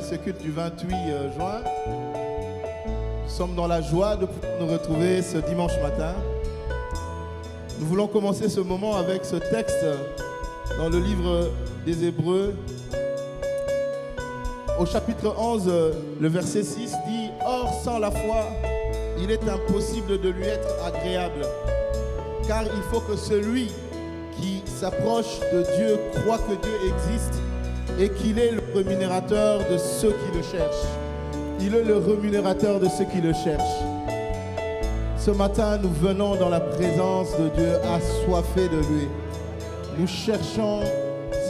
ce culte du 28 juin. Nous sommes dans la joie de pouvoir nous retrouver ce dimanche matin. Nous voulons commencer ce moment avec ce texte dans le livre des Hébreux. Au chapitre 11, le verset 6 dit « Or, sans la foi, il est impossible de lui être agréable, car il faut que celui qui s'approche de Dieu croit que Dieu existe et qu'il est le rémunérateur de ceux qui le cherchent. » Il est le rémunérateur de ceux qui le cherchent. Ce matin, nous venons dans la présence de Dieu, assoiffés de lui. Nous cherchons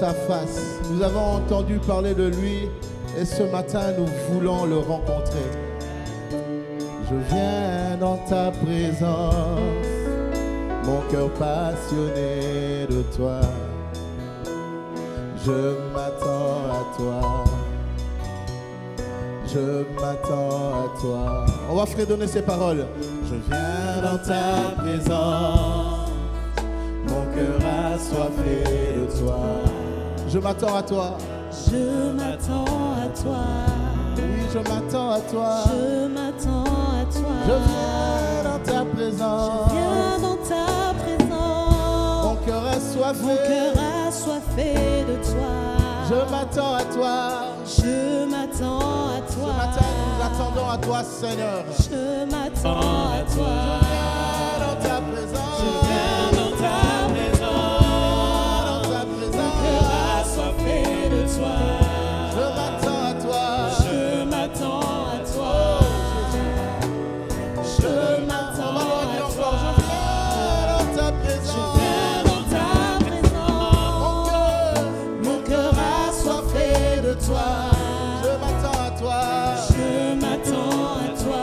sa face. Nous avons entendu parler de lui et ce matin, nous voulons le rencontrer. Je viens dans ta présence, mon cœur passionné de toi. Je m'attends à toi. Je m'attends à toi. On va fredonner ces paroles. Je viens dans ta présence, mon cœur assoiffé de toi. Je m'attends à toi. Je m'attends à toi. Oui, je m'attends à toi. Je m'attends à toi. Je viens dans ta présence. Je viens dans ta présence. Mon cœur assoiffé. Mon cœur assoiffé de toi. Je m'attends à toi. Je m'attends à toi. Ce matin, nous attendons à toi, Seigneur. Je m'attends à toi. Je viens dans ta présence. Je viens dans ta présence. Dans ta présence. Mon cœur assoiffé de toi. Je m'attends à toi. Je m'attends à toi. Je m'attends à toi. Je viens dans ta présence. Je viens dans ta présence. Mon cœur assoiffé de toi. Je m'attends à toi. Je m'attends à toi.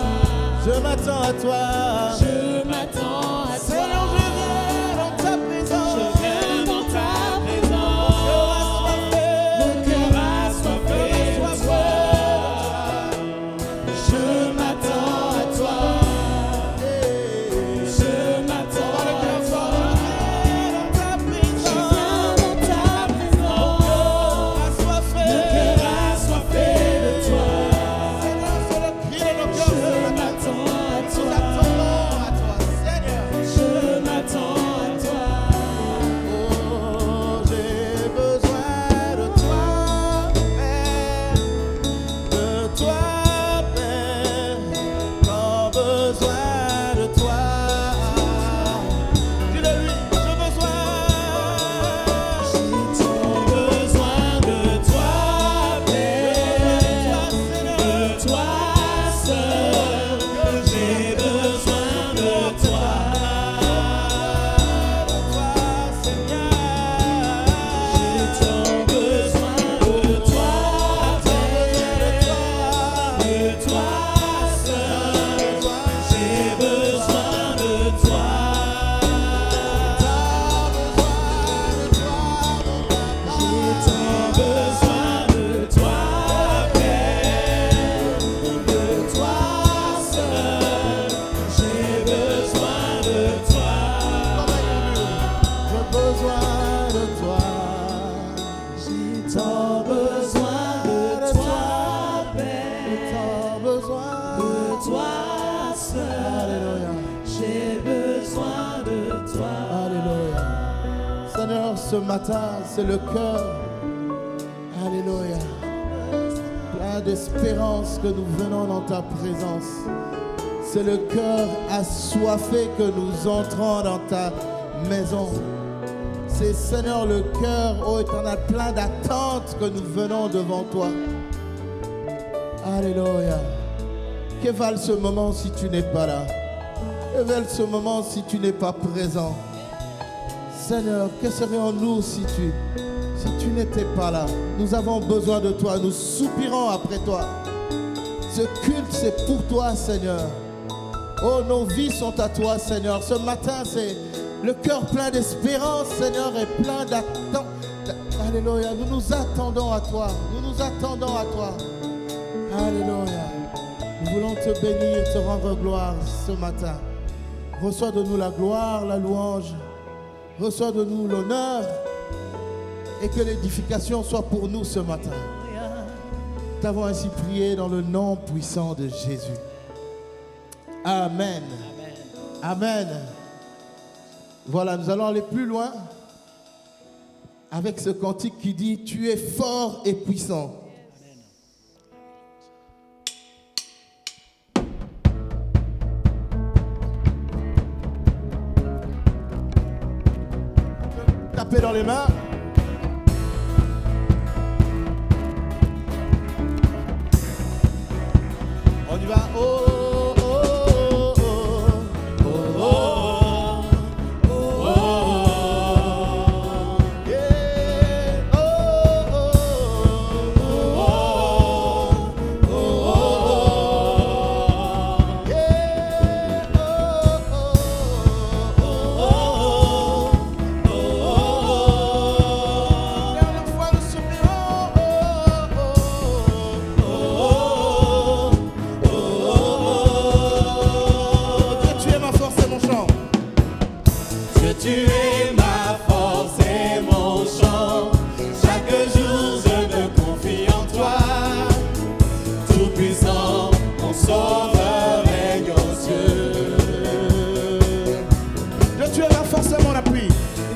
Je m'attends à toi. Je m'attends à toi. Seigneur, je viens dans ta présence. Je viens dans ta présence. Mon cœur assoiffé de toi. Je m'attends à toi. Je m'attends à toi. Je viens dans ta présence. Mon cœur assoiffé de toi. Je m'attends à toi. Je m'attends à toi. Oh, j'ai besoin de toi, Père, de toi, Père, tant besoin de toi. Dis-le-lui, j'ai besoin. J'ai tant besoin de toi, Père, de toi seul. J'ai besoin de toi. J'ai tant besoin de toi, Père, de toi seul. J'ai besoin de toi. J'ai tant besoin de toi, Père, de toi seul. J'ai besoin de toi. J'ai besoin de toi. J'ai tant besoin de toi, Père, Tant besoin de toi seul. Alléluia. J'ai besoin de toi. Alléluia. Seigneur, ce matin, c'est le cœur. Alléluia. Plein d'espérance que nous venons dans ta présence. C'est le cœur assoiffé que nous entrons dans ta maison. C'est, Seigneur, le cœur, ô Éternel, plein d'attente que nous venons devant toi. Alléluia. Que valent ce moment si tu n'es pas là? Que valent ce moment si tu n'es pas présent? Seigneur, que serions-nous si tu n'étais pas là? Nous avons besoin de toi, nous soupirons après toi. Ce culte, c'est pour toi, Seigneur. Oh, nos vies sont à toi, Seigneur. Ce matin, c'est le cœur plein d'espérance, Seigneur, et plein d'attente. Alléluia, nous nous attendons à toi. Nous nous attendons à toi. Alléluia. Nous voulons te bénir, te rendre gloire ce matin. Reçois de nous la gloire, la louange. Reçois de nous l'honneur. Et que l'édification soit pour nous ce matin. Nous avons ainsi prié dans le nom puissant de Jésus. Amen. Amen. Voilà, nous allons aller plus loin avec ce cantique qui dit « Tu es fort et puissant ». Tapez dans les mains. On y va. Oh, oh, oh, oh, oh, oh, oh, oh, yeah. Oh, oh, oh, oh, oh, yeah. Dernière fois, le sourire. Dieu, tu es ma force et mon chant. Dieu, tu es ma force et mon chant. Chaque jour je me confie en toi. Tout puissant, mon sauveur règne aux cieux. Dieu, tu es ma force et mon appui.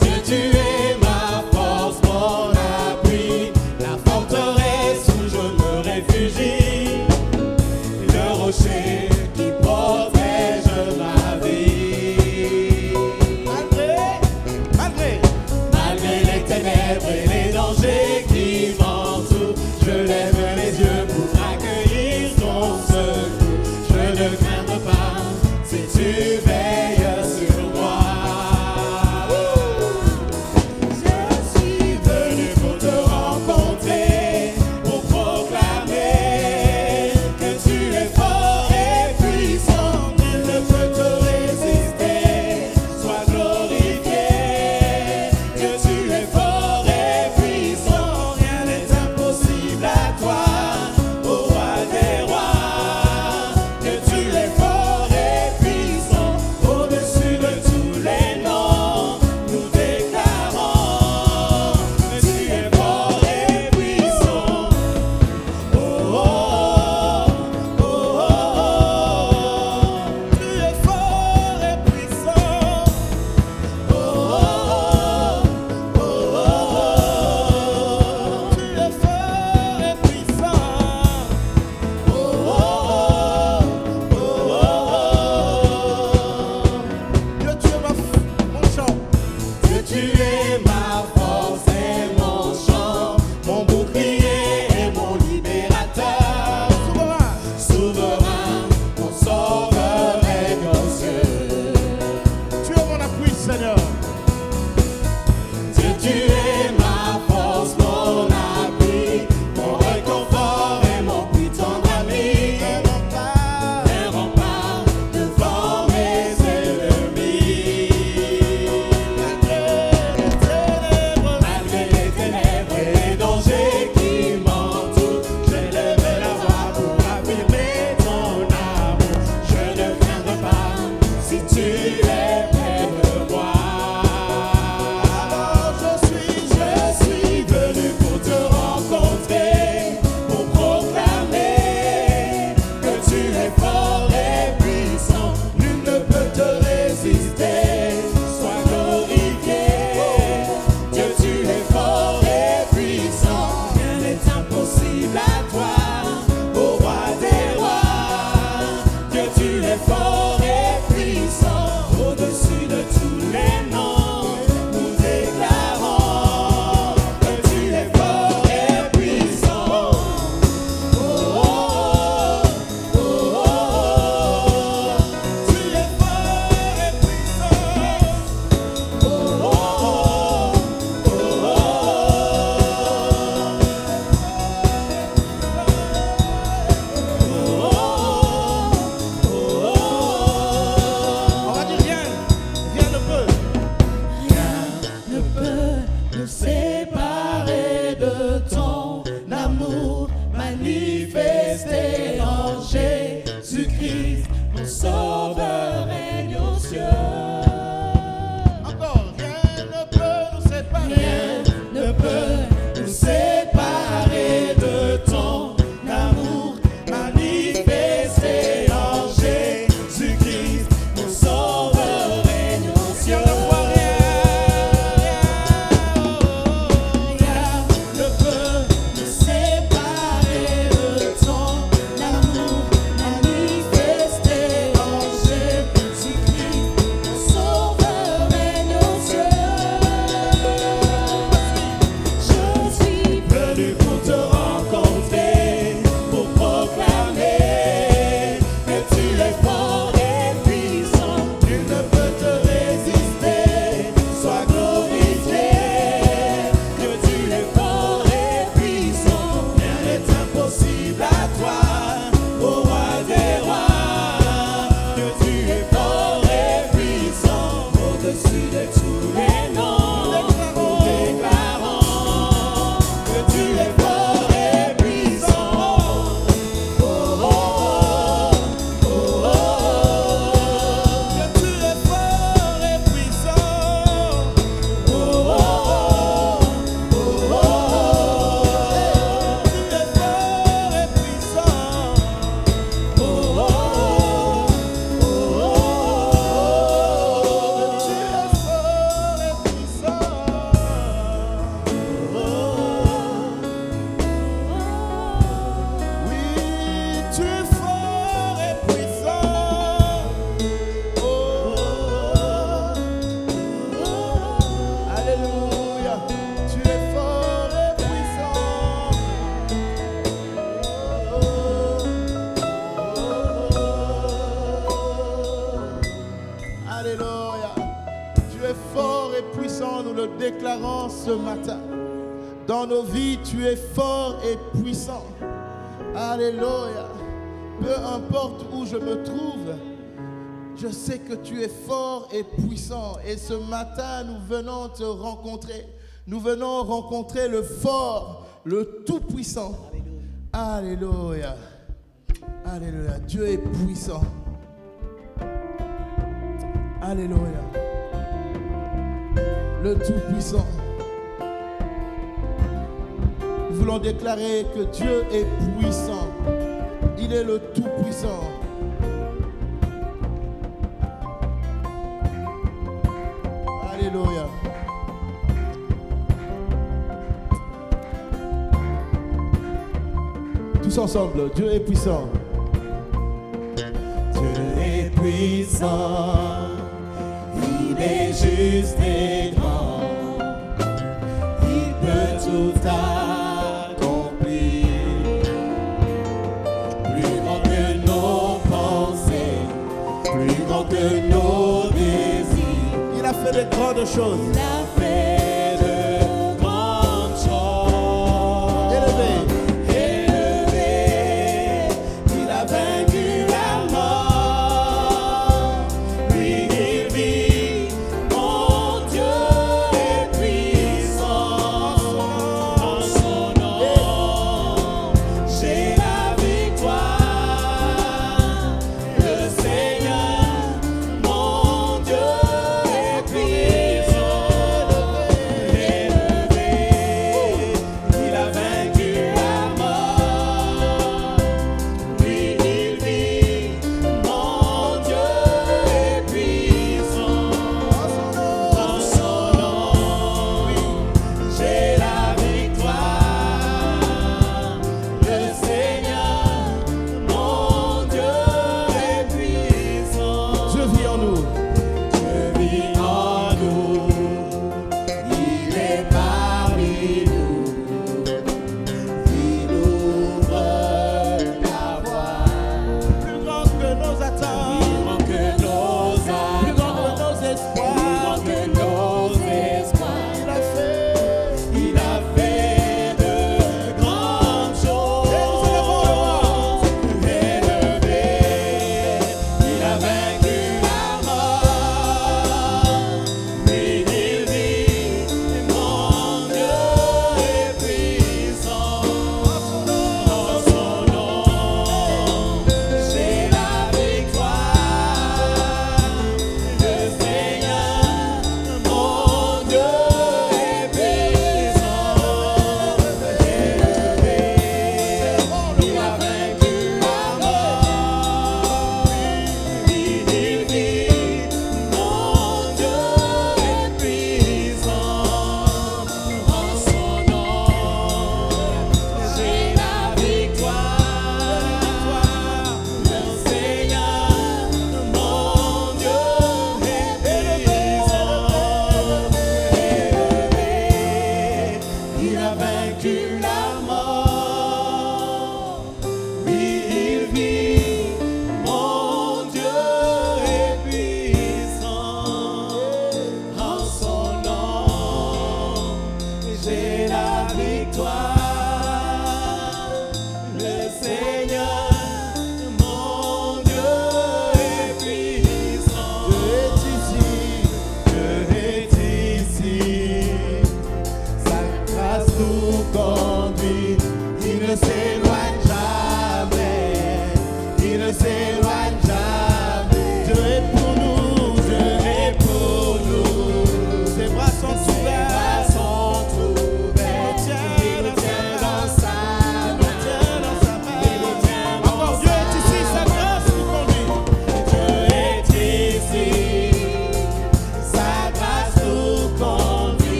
Dieu, tu es ma force, mon appui. La forteresse où je me réfugie. Le rocher qui protège ma vie. Malgré les ténèbres et les dangers qui m'entourent, je lève les yeux pour accueillir ton secours. Je ne craindrai pas si tu veilles sur moi. Je suis venu pour te rencontrer, pour proclamer que tu es fort et puissant. Nul ne peut te résister. Sois glorifié. Dieu, tu es fort et puissant. Rien n'est impossible à toi, ô roi des rois. Dieu, tu es fort et puissant. Au-dessus de tous les noms, nous déclarons que tu es fort et puissant. Oh, oh, oh, oh, oh. Tu es fort et puissant. Oh, oh, oh, oh, oh. Tu es fort et puissant. Oh, oh, oh, oh, oh. Dieu, tu es mon chant. Dieu, tu es ma force et mon chant, mon bouclier et mon libérateur. Souverain, mon sauveur règne aux cieux. Tu es mon appui, Seigneur. Dieu, tu es ma force, mon appui, mon réconfort et mon plus tendre ami. Un rempart devant mes ennemis. Malgré les ténèbres et les dangers qui m'entourent, j'élève la voix pour affirmer ton amour. Je ne craindrai pas si tu es près de moi. Je suis venu pour te rencontrer, pour proclamer que tu es fort et puissant. Nul ne peut te résister. Sois glorifié. Dieu, tu es fort et puissant. Rien n'est impossible à toi, ô roi des rois. Dieu, tu es fort et puissant. Au-dessus de tous les noms, nous déclarons que tu es fort et puissant. Oh, oh, oh, oh, oh. Tu es fort et puissant. Oh, oh, oh, oh, oh. Oh, oh, oh, oh. Alléluia. Tu es fort et puissant, nous le déclarons ce matin. Dans nos vies, tu es fort et puissant. Alléluia. Peu importe où je me trouve, je sais que tu es fort et puissant. Et ce matin, nous venons te rencontrer. Nous venons rencontrer le fort, le tout-puissant. Alléluia. Alléluia. Dieu est puissant. Alléluia. Le tout-puissant. Nous voulons déclarer que Dieu est puissant. Il est le tout-puissant. Alléluia. Tous ensemble, Dieu est puissant. Dieu est puissant, il est juste et grand, il peut tout accomplir, plus grand que nos pensées, plus grand que nos désirs. Il a fait de grandes choses. Il a fait de grandes choses. Élevé. Il a vaincu la mort. Lui, il vit. Mon Dieu est puissant. En son nom, j'ai la victoire. Le Seigneur, mon Dieu est puissant.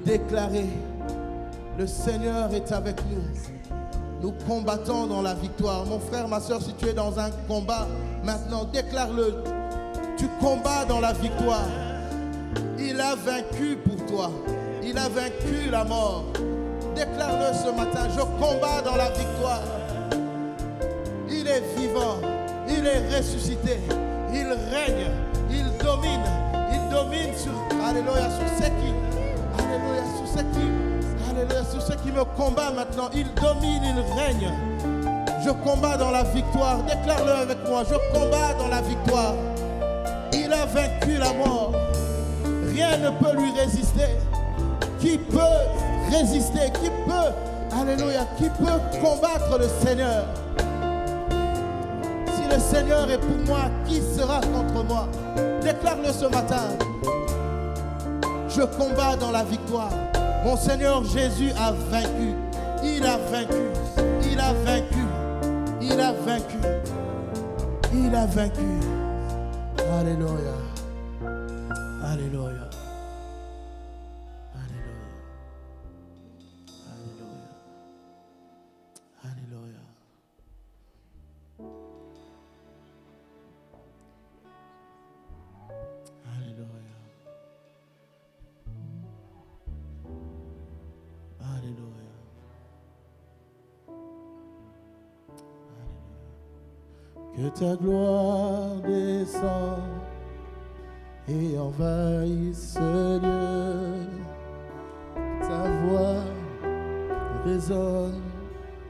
déclarer, le Seigneur est avec nous. Nous combattons dans la victoire. Mon frère, ma soeur, si tu es dans un combat, maintenant déclare-le. Tu combats dans la victoire. Il a vaincu pour toi. Il a vaincu la mort. Déclare-le ce matin. Je combats dans la victoire. Il est vivant. Il est ressuscité. Il règne. Il domine. Il domine sur, alléluia, sur ceux qui, alléluia, sur ceux qui, alléluia, sur ceux qui me combattent maintenant. Il domine, il règne. Je combats dans la victoire. Déclare-le avec moi. Je combats dans la victoire. Il a vaincu la mort. Rien ne peut lui résister. Qui peut résister? Qui peut, alléluia, qui peut combattre le Seigneur? Si le Seigneur est pour moi, qui sera contre moi? Déclare-le ce matin. Je combats dans la victoire. Mon Seigneur Jésus a vaincu. Il a vaincu. Il a vaincu. Il a vaincu. Il a vaincu. Alléluia. Alléluia. Alléluia. Alléluia. Alléluia. Alléluia. Alléluia. Que ta gloire descende et envahisse ce lieu. Ta voix résonne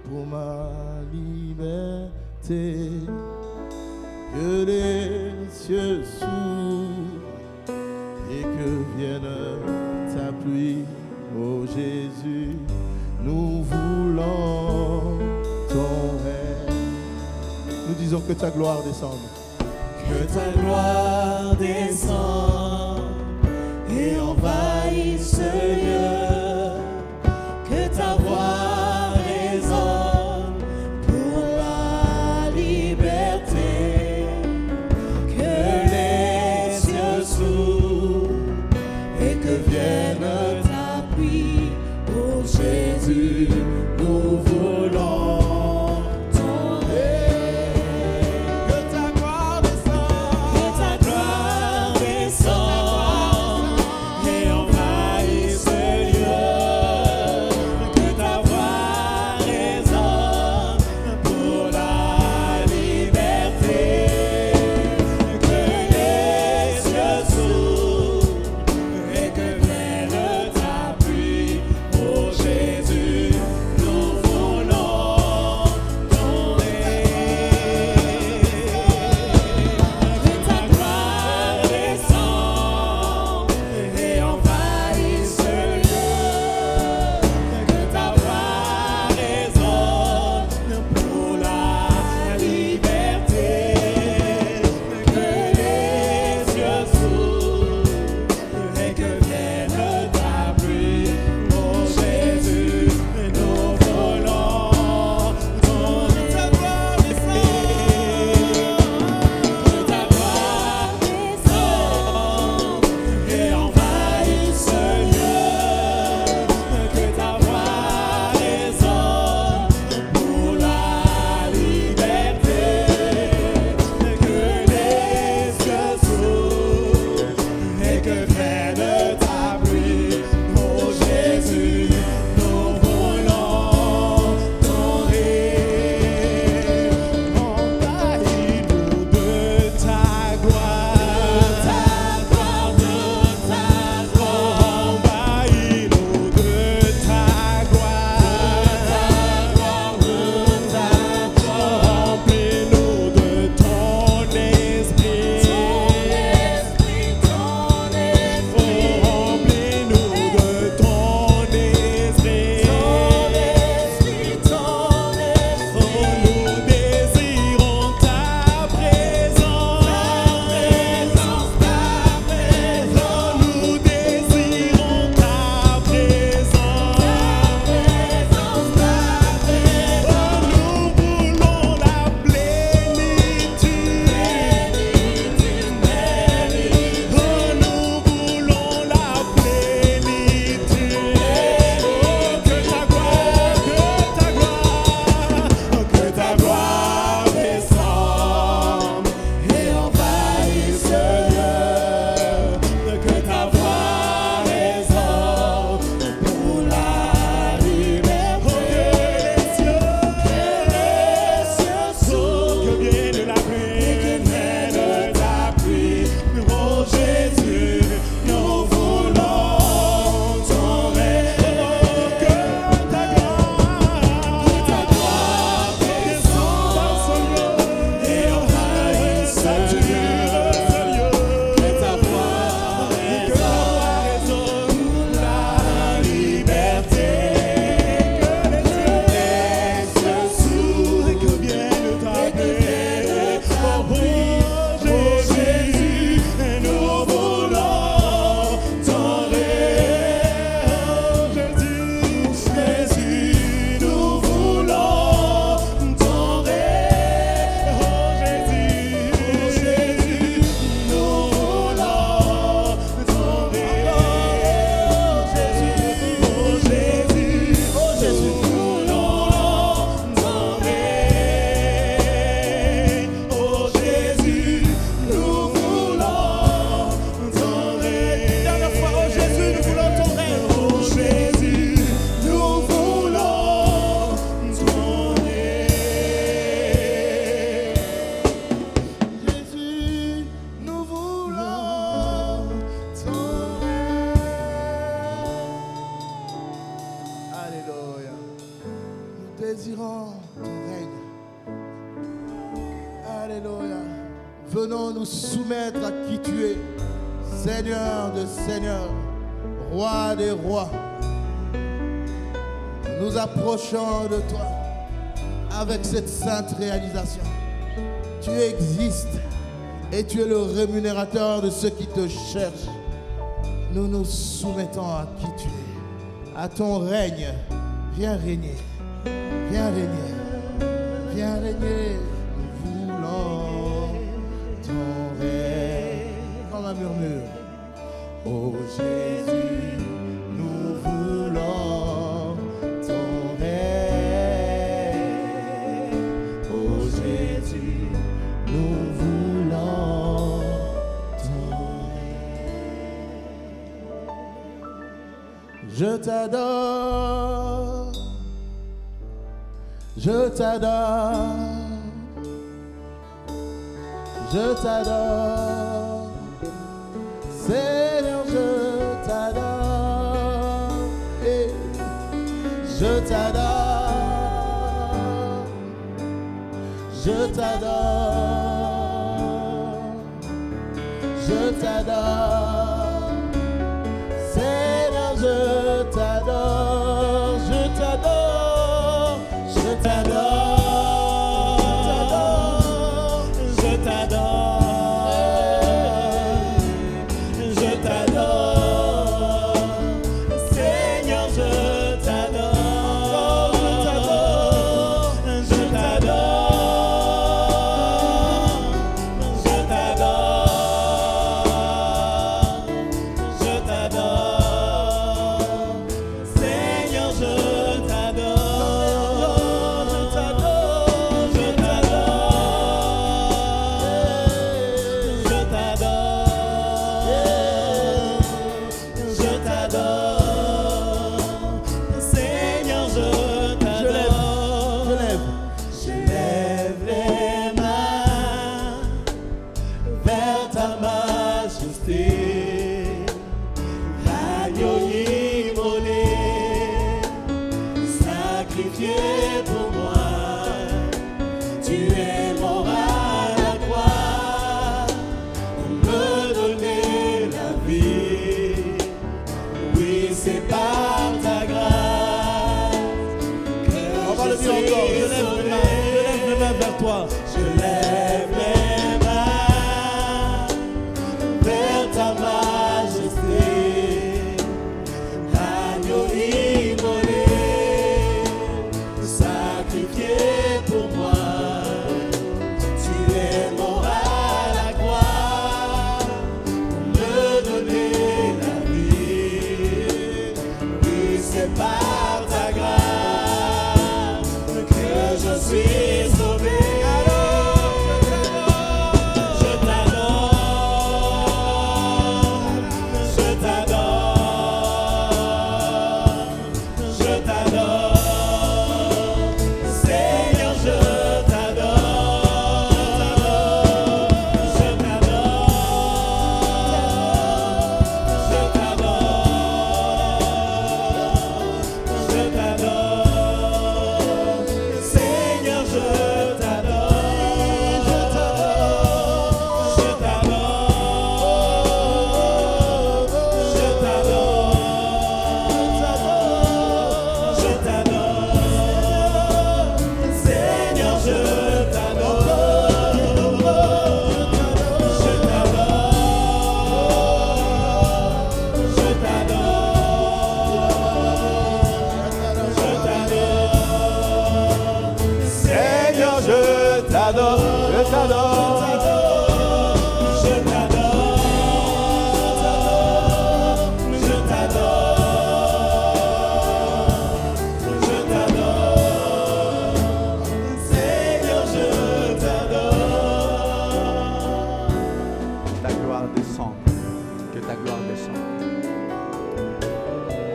pour ma liberté. Que les cieux s'ouvrent et que vienne ta pluie, ô Jésus. Nous voulons ton règne. Nous disons que ta gloire descende. Que ta gloire descende et envahisse ce lieu. Que ta voix résonne pour la liberté. Que les cieux s'ouvrent et que vienne ta pluie, ô Jésus. Nous voulons Jésus, nous désirons ton règne. Alléluia. Venons nous soumettre à qui tu es, Seigneur de seigneurs, Roi des rois. Nous approchons de toi avec cette sainte réalisation. Tu existes et tu es le rémunérateur de ceux qui te cherchent. Nous nous soumettons à qui tu es, à ton règne. Viens régner, viens régner, viens régner. Nous voulons ton règne. Comme un murmure. Oh Jésus, nous voulons ton règne. Oh Jésus, nous voulons ton règne. Je t'adore, je t'adore, je t'adore. Seigneur, je t'adore, et je t'adore, je t'adore, je t'adore. Seigneur, je t'adore, je t'adore, je t'adore, je t'adore.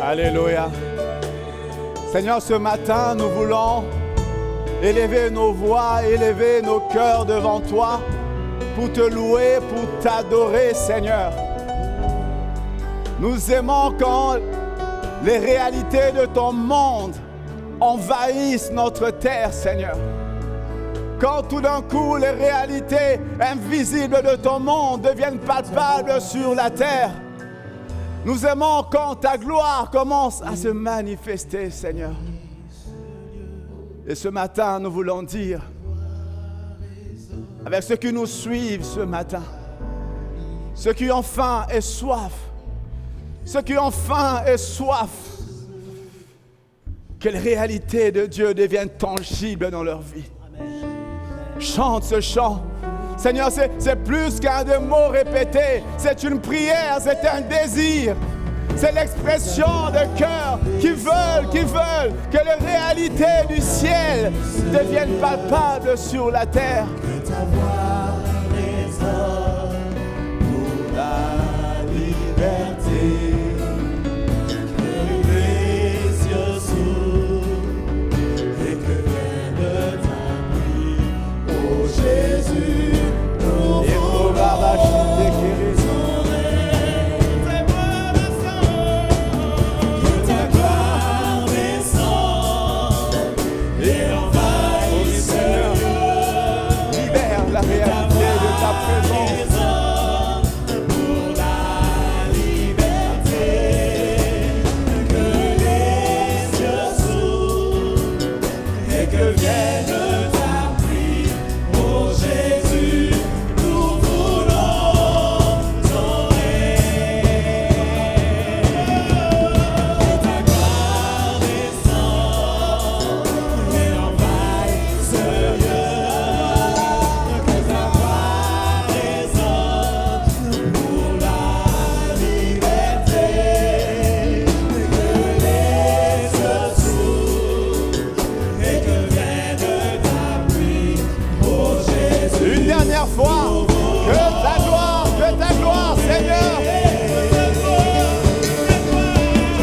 Alléluia. Seigneur, ce matin, nous voulons élever nos voix, élever nos cœurs devant toi pour te louer, pour t'adorer, Seigneur. Nous aimons quand les réalités de ton monde envahissent notre terre, Seigneur. Quand tout d'un coup, les réalités invisibles de ton monde deviennent palpables sur la terre. Nous aimons quand ta gloire commence à se manifester, Seigneur. Et ce matin, nous voulons dire, avec ceux qui nous suivent ce matin, ceux qui ont faim et soif, ceux qui ont faim et soif, que les réalités de Dieu deviennent tangibles dans leur vie. Chante ce chant. Seigneur, c'est plus qu'un des mots répétés. C'est une prière, c'est un désir. C'est l'expression de cœurs qui veulent que les réalités du ciel deviennent palpables sur la terre. Que ta voix résonne pour la liberté. Que les cieux s'ouvrent et que vienne ta pluie. Oh Jésus, nous voulons ton règne. Que ta gloire descende et envahisse ce lieu. Libère la réalité de ta présence. Pour la liberté, que les cieux s'ouvrent et que vienne ta pluie. Oh Jésus, nous voulons ton règne. Que ta gloire descende et envahisse ce lieu. Que ta gloire résonne pour la liberté. Que les cieux s'ouvrent et que vienne ta pluie. Oh Jésus, Une dernière fois, que ta gloire, Seigneur.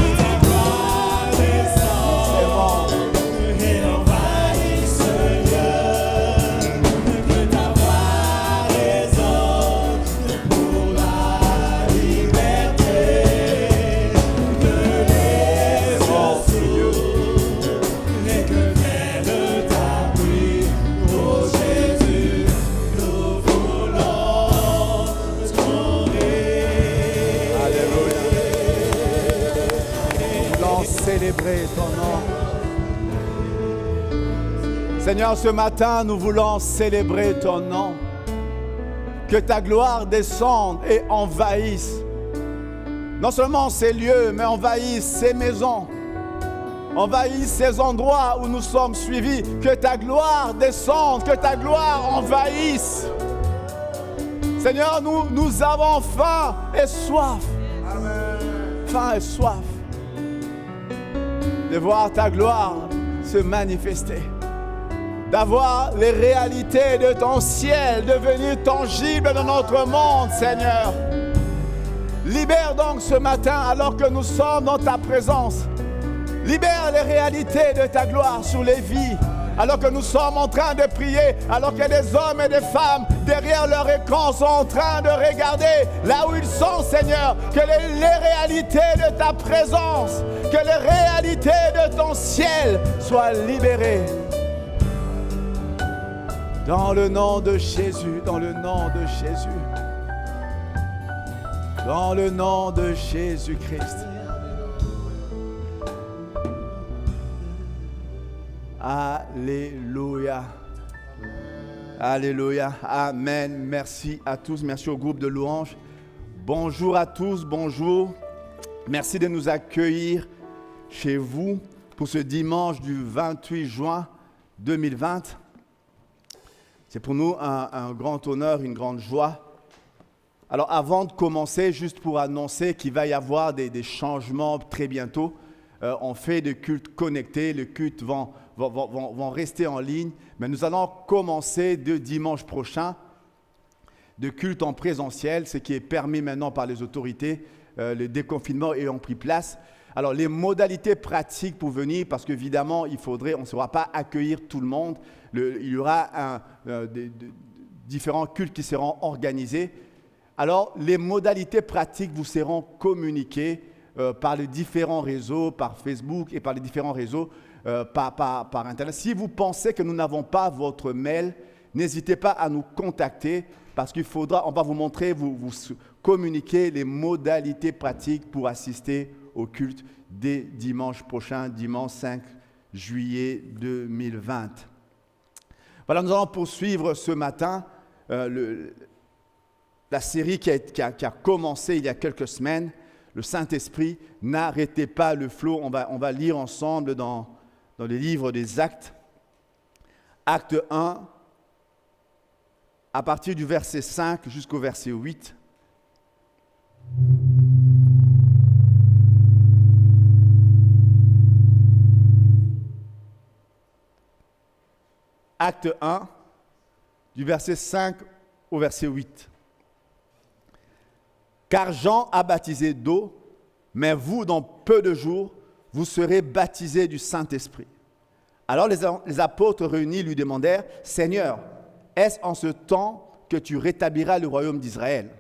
ta gloire descende et envahisse ce lieu. Que ta voix résonne pour la liberté. Que les cieux s'ouvrent et que vienne ta pluie. Oh Jésus, nous voulons ton règne. Alléluia. Nous voulons célébrer ton nom. Seigneur, ce matin, nous voulons célébrer ton nom. Que ta gloire descende et envahisse non seulement ces lieux, mais envahisse ces maisons. Envahisse ces endroits où nous sommes suivis. Que ta gloire descende, que ta gloire envahisse. Seigneur, nous avons faim et soif. Faim et soif de voir ta gloire se manifester. D'avoir les réalités de ton ciel devenir tangibles dans notre monde, Seigneur. Libère donc ce matin, alors que nous sommes dans ta présence. Libère les réalités de ta gloire sur les vies. Alors que nous sommes en train de prier, alors que des hommes et des femmes derrière leur écran sont en train de regarder là où ils sont, Seigneur, que les réalités de ta présence, que les réalités de ton ciel soient libérées. Dans le nom de Jésus, dans le nom de Jésus, dans le nom de Jésus-Christ. Alléluia. Alléluia. Amen. Merci à tous. Merci au groupe de louanges. Bonjour à tous. Bonjour. Merci de nous accueillir chez vous pour ce dimanche du 28 juin 2020. C'est pour nous un grand honneur, une grande joie. Alors avant de commencer, juste pour annoncer qu'il va y avoir des changements très bientôt. On fait des cultes connectés. Les cultes vont rester en ligne. Mais nous allons commencer de dimanche prochain de culte en présentiel, ce qui est permis maintenant par les autorités, le déconfinement ayant pris place. Alors, les modalités pratiques pour venir, parce qu'évidemment, on ne saura pas accueillir tout le monde. Il y aura différents cultes qui seront organisés. Alors, les modalités pratiques vous seront communiquées par les différents réseaux, par Facebook et par les différents réseaux, par Internet. Si vous pensez que nous n'avons pas votre mail, n'hésitez pas à nous contacter parce on va vous montrer, vous communiquer les modalités pratiques pour assister au culte dès dimanche prochain, dimanche 5 juillet 2020. Voilà, nous allons poursuivre ce matin la série qui a commencé il y a quelques semaines, le Saint-Esprit, n'arrêtez pas le flot. On va lire ensemble dans les livres des Actes. Acte 1, à partir du verset 5 jusqu'au verset 8. Acte 1, du verset 5 au verset 8. Car Jean a baptisé d'eau, mais vous, dans peu de jours, vous serez baptisés du Saint-Esprit. Alors les apôtres réunis lui demandèrent, « Seigneur, est-ce en ce temps que tu rétabliras le royaume d'Israël ?»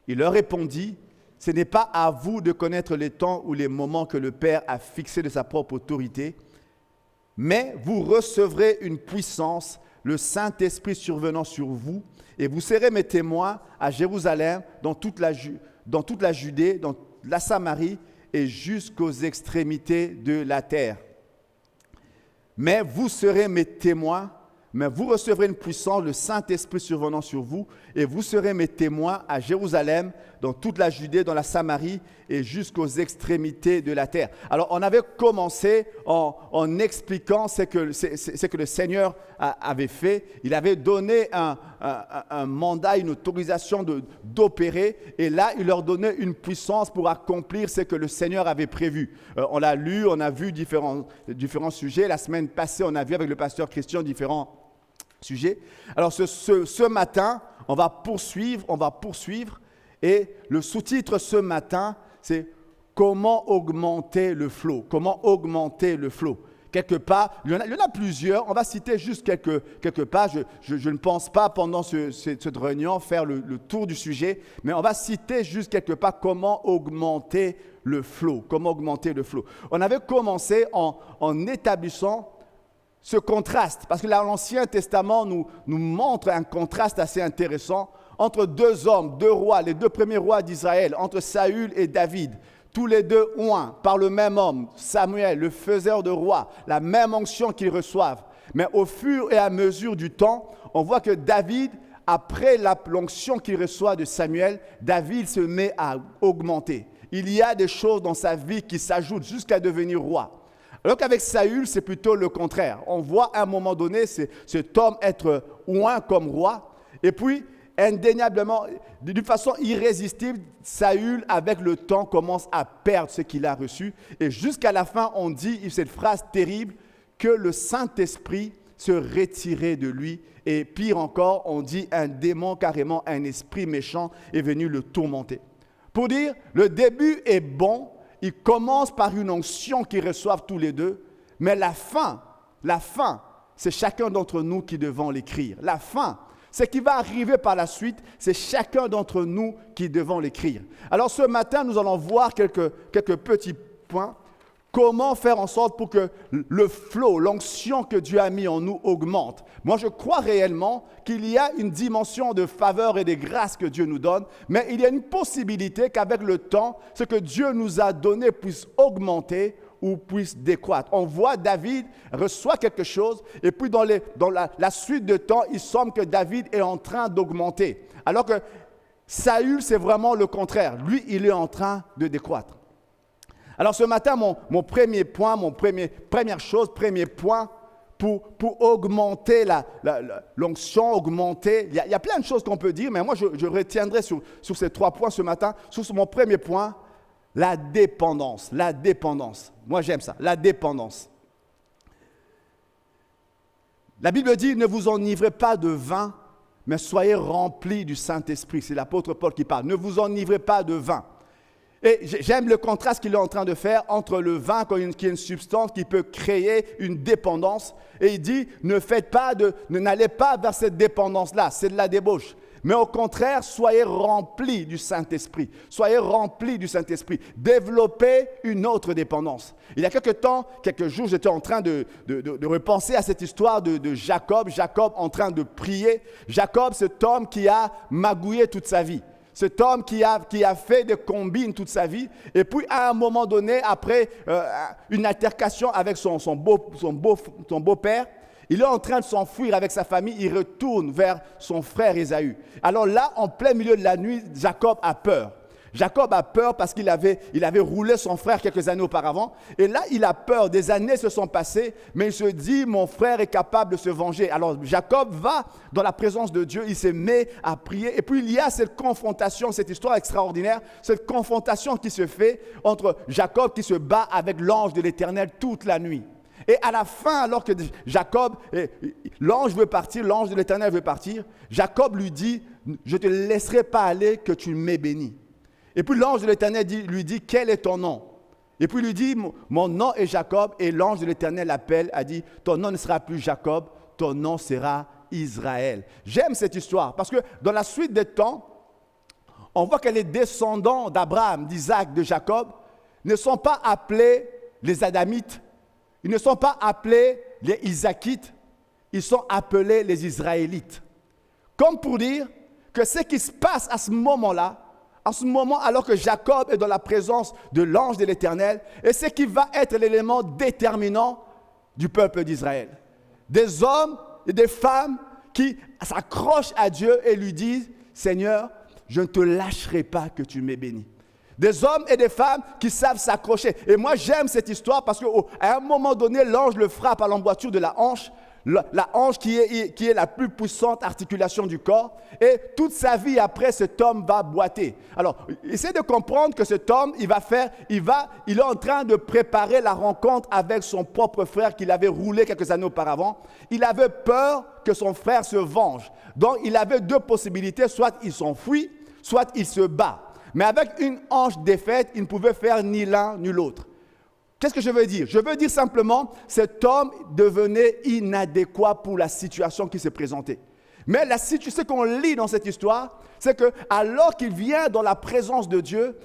Il leur répondit, « Ce n'est pas à vous de connaître les temps ou les moments que le Père a fixés de sa propre autorité, mais vous recevrez une puissance, le Saint-Esprit survenant sur vous, et vous serez mes témoins à Jérusalem, dans toute la Judée, dans la Samarie et jusqu'aux extrémités de la terre. Mais vous serez mes témoins, mais vous recevrez une puissance, le Saint-Esprit survenant sur vous, et vous serez mes témoins à Jérusalem, dans toute la Judée, dans la Samarie et jusqu'aux extrémités de la terre. Alors, on avait commencé en expliquant ce que le Seigneur avait fait. Il avait donné un mandat, une autorisation d'opérer, et là, il leur donnait une puissance pour accomplir ce que le Seigneur avait prévu. On l'a lu, on a vu différents sujets. La semaine passée, on a vu avec le pasteur Christian différents sujets. Alors, ce matin, on va poursuivre, et le sous-titre ce matin, c'est « Comment augmenter le flot ?» Comment augmenter le flot? Quelque part, il y en a plusieurs, on va citer juste quelques pages. Je ne pense pas pendant cette réunion faire le tour du sujet, mais on va citer juste quelque part comment augmenter le flot. Comment augmenter le flot. On avait commencé en établissant ce contraste, parce que l'Ancien Testament nous montre un contraste assez intéressant entre deux hommes, deux rois, les deux premiers rois d'Israël, entre Saül et David. Tous les deux oints par le même homme, Samuel, le faiseur de rois, la même onction qu'ils reçoivent. Mais au fur et à mesure du temps, on voit que David, après l'onction qu'il reçoit de Samuel, David se met à augmenter. Il y a des choses dans sa vie qui s'ajoutent jusqu'à devenir roi. Alors qu'avec Saül, c'est plutôt le contraire. On voit à un moment donné cet homme être oint comme roi, et puis indéniablement, d'une façon irrésistible, Saül, avec le temps, commence à perdre ce qu'il a reçu. Et jusqu'à la fin, on dit cette phrase terrible, que le Saint-Esprit se retirait de lui. Et pire encore, on dit un démon, carrément un esprit méchant, est venu le tourmenter. Pour dire, le début est bon, il commence par une onction qu'ils reçoivent tous les deux, mais la fin, c'est chacun d'entre nous qui devons l'écrire. La fin, ce qui va arriver par la suite, c'est chacun d'entre nous qui devons l'écrire. Alors ce matin, nous allons voir quelques petits points. Comment faire en sorte pour que le flot, l'onction que Dieu a mis en nous augmente. Moi, je crois réellement qu'il y a une dimension de faveur et de grâce que Dieu nous donne, mais il y a une possibilité qu'avec le temps, ce que Dieu nous a donné puisse augmenter ou puisse décroître. On voit David reçoit quelque chose et puis dans la suite de temps, il semble que David est en train d'augmenter. Alors que Saül, c'est vraiment le contraire. Lui, il est en train de décroître. Alors ce matin, mon premier point, premier point pour augmenter l'onction, augmenter, il y a plein de choses qu'on peut dire, mais moi je retiendrai sur ces 3 points ce matin. Sur mon premier point, la dépendance. Moi j'aime ça, la dépendance. La Bible dit, ne vous enivrez pas de vin, mais soyez remplis du Saint-Esprit. C'est l'apôtre Paul qui parle. Ne vous enivrez pas de vin. Et j'aime le contraste qu'il est en train de faire entre le vin, qui est une substance qui peut créer une dépendance. Et il dit, n'allez pas vers cette dépendance-là, c'est de la débauche. Mais au contraire, soyez remplis du Saint-Esprit. Soyez remplis du Saint-Esprit. Développez une autre dépendance. Il y a quelques jours, j'étais en train de repenser à cette histoire de Jacob. Jacob en train de prier. Jacob, cet homme qui a magouillé toute sa vie. Cet homme qui a fait des combines toute sa vie. Et puis, à un moment donné, après une altercation avec son beau-père, il est en train de s'enfuir avec sa famille, il retourne vers son frère Ésaü. Alors là, en plein milieu de la nuit, Jacob a peur. Jacob a peur parce qu'il avait roulé son frère quelques années auparavant. Et là, il a peur. Des années se sont passées, mais il se dit, mon frère est capable de se venger. Alors Jacob va dans la présence de Dieu, il se met à prier. Et puis il y a cette confrontation, cette histoire extraordinaire, cette confrontation qui se fait entre Jacob qui se bat avec l'ange de l'Éternel toute la nuit. Et à la fin, alors que Jacob, l'ange veut partir, l'ange de l'Éternel veut partir, Jacob lui dit, je ne te laisserai pas aller que tu m'aies béni. Et puis l'ange de l'Éternel lui dit, quel est ton nom? Et puis il lui dit, mon nom est Jacob. Et l'ange de l'Éternel l'appelle, a dit, ton nom ne sera plus Jacob, ton nom sera Israël. J'aime cette histoire parce que dans la suite des temps, on voit que les descendants d'Abraham, d'Isaac, de Jacob ne sont pas appelés les Adamites. Ils ne sont pas appelés les Isakites, ils sont appelés les Israélites. Comme pour dire que ce qui se passe à ce moment-là, alors que Jacob est dans la présence de l'ange de l'Éternel, et ce qui va être l'élément déterminant du peuple d'Israël. Des hommes et des femmes qui s'accrochent à Dieu et lui disent, Seigneur, je ne te lâcherai pas que tu m'aies béni. Des hommes et des femmes qui savent s'accrocher. Et moi, j'aime cette histoire parce qu'à un moment donné, l'ange le frappe à l'emboîture de la hanche. La hanche qui est la plus puissante articulation du corps. Et toute sa vie après, cet homme va boiter. Alors, essayez de comprendre que cet homme, il est en train de préparer la rencontre avec son propre frère qu'il avait roulé quelques années auparavant. Il avait peur que son frère se venge. Donc, il avait deux possibilités. Soit il s'enfuit, soit il se bat. Mais avec une hanche défaite, il ne pouvait faire ni l'un ni l'autre. Qu'est-ce que je veux dire? Je veux dire simplement, cet homme devenait inadéquat pour la situation qui se présentait. Mais ce qu'on lit dans cette histoire, c'est que alors qu'il vient dans la présence de Dieu,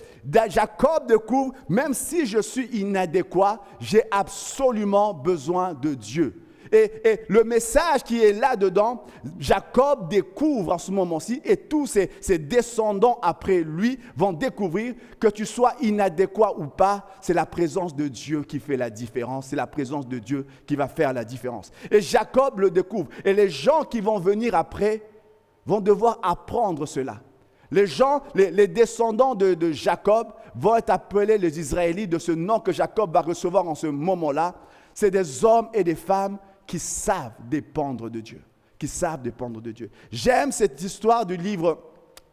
Jacob découvre, même si je suis inadéquat, j'ai absolument besoin de Dieu. Et le message qui est là-dedans, Jacob découvre en ce moment-ci, et tous ses descendants après lui vont découvrir que tu sois inadéquat ou pas, c'est la présence de Dieu qui fait la différence, c'est la présence de Dieu qui va faire la différence. Et Jacob le découvre, et les gens qui vont venir après vont devoir apprendre cela. Les descendants de Jacob vont être appelés les Israélites de ce nom que Jacob va recevoir en ce moment-là. C'est des hommes et des femmes qui savent dépendre de Dieu, J'aime cette histoire du livre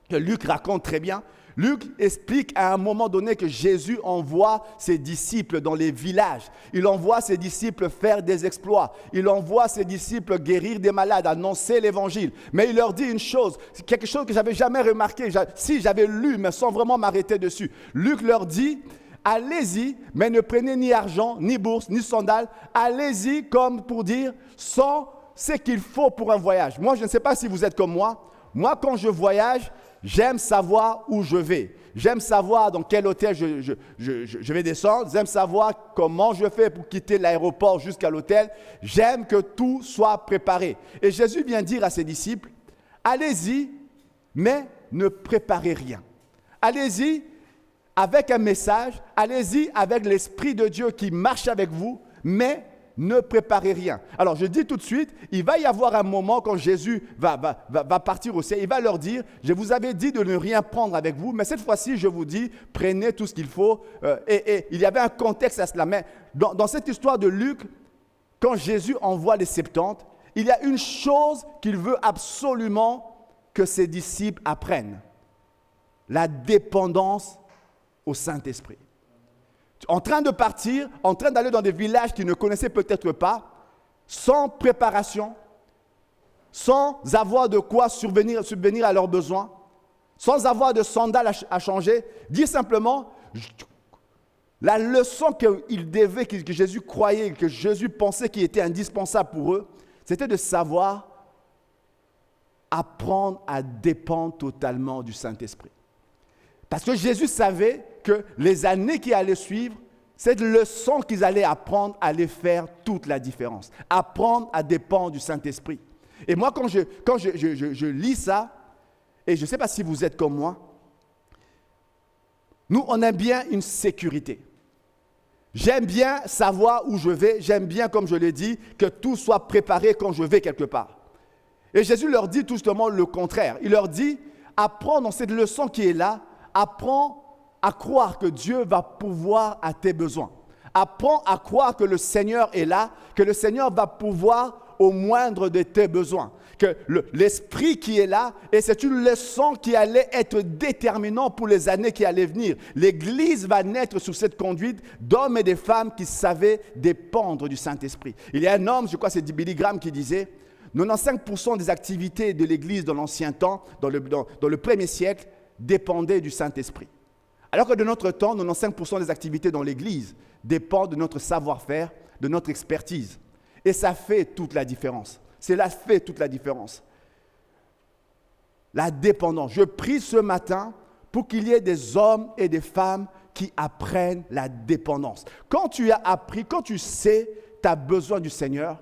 que Luc raconte très bien. Luc explique à un moment donné que Jésus envoie ses disciples dans les villages. Il envoie ses disciples faire des exploits. Il envoie ses disciples guérir des malades, annoncer l'évangile. Mais il leur dit une chose, quelque chose que je n'avais jamais remarqué, si j'avais lu, mais sans vraiment m'arrêter dessus. Luc leur dit, allez-y, mais ne prenez ni argent, ni bourse, ni sandales. Allez-y comme pour dire, sans ce qu'il faut pour un voyage. Moi, je ne sais pas si vous êtes comme moi. Moi, quand je voyage, j'aime savoir où je vais. J'aime savoir dans quel hôtel je vais descendre. J'aime savoir comment je fais pour quitter l'aéroport jusqu'à l'hôtel. J'aime que tout soit préparé. Et Jésus vient dire à ses disciples, allez-y, mais ne préparez rien. Allez-y avec un message, allez-y avec l'Esprit de Dieu qui marche avec vous, mais ne préparez rien. Alors, je dis tout de suite, il va y avoir un moment quand Jésus va partir au ciel, il va leur dire, je vous avais dit de ne rien prendre avec vous, mais cette fois-ci, je vous dis, prenez tout ce qu'il faut. Et il y avait un contexte à cela. Mais dans cette histoire de Luc, quand Jésus envoie les 70, il y a une chose qu'il veut absolument que ses disciples apprennent. La dépendance au Saint-Esprit. En train de partir, en train d'aller dans des villages qu'ils ne connaissaient peut-être pas, sans préparation, sans avoir de quoi subvenir à leurs besoins, sans avoir de sandales à changer, dire simplement la leçon qu'ils devaient, que Jésus croyait, que Jésus pensait qui était indispensable pour eux, c'était de savoir apprendre à dépendre totalement du Saint-Esprit. Parce que Jésus savait que les années qui allaient suivre, cette leçon qu'ils allaient apprendre allait faire toute la différence. Apprendre à dépendre du Saint-Esprit. Et moi, quand je lis ça, et je ne sais pas si vous êtes comme moi, nous, on aime bien une sécurité. J'aime bien savoir où je vais. J'aime bien, comme je l'ai dit, que tout soit préparé quand je vais quelque part. Et Jésus leur dit tout justement le contraire. Il leur dit, apprends dans cette leçon qui est là, apprends à croire que Dieu va pourvoir à tes besoins. Apprends à croire que le Seigneur est là, que le Seigneur va pourvoir au moindre de tes besoins. Que l'Esprit qui est là, et c'est une leçon qui allait être déterminante pour les années qui allaient venir. L'Église va naître sous cette conduite d'hommes et de femmes qui savaient dépendre du Saint-Esprit. Il y a un homme, je crois que c'est Billy Graham qui disait, 95% des activités de l'Église dans l'ancien temps, dans le premier siècle, dépendaient du Saint-Esprit. Alors que de notre temps, 95% des activités dans l'Église dépendent de notre savoir-faire, de notre expertise. Et ça fait toute la différence. Cela fait toute la différence. La dépendance. Je prie ce matin pour qu'il y ait des hommes et des femmes qui apprennent la dépendance. Quand tu as appris, quand tu sais, tu as besoin du Seigneur,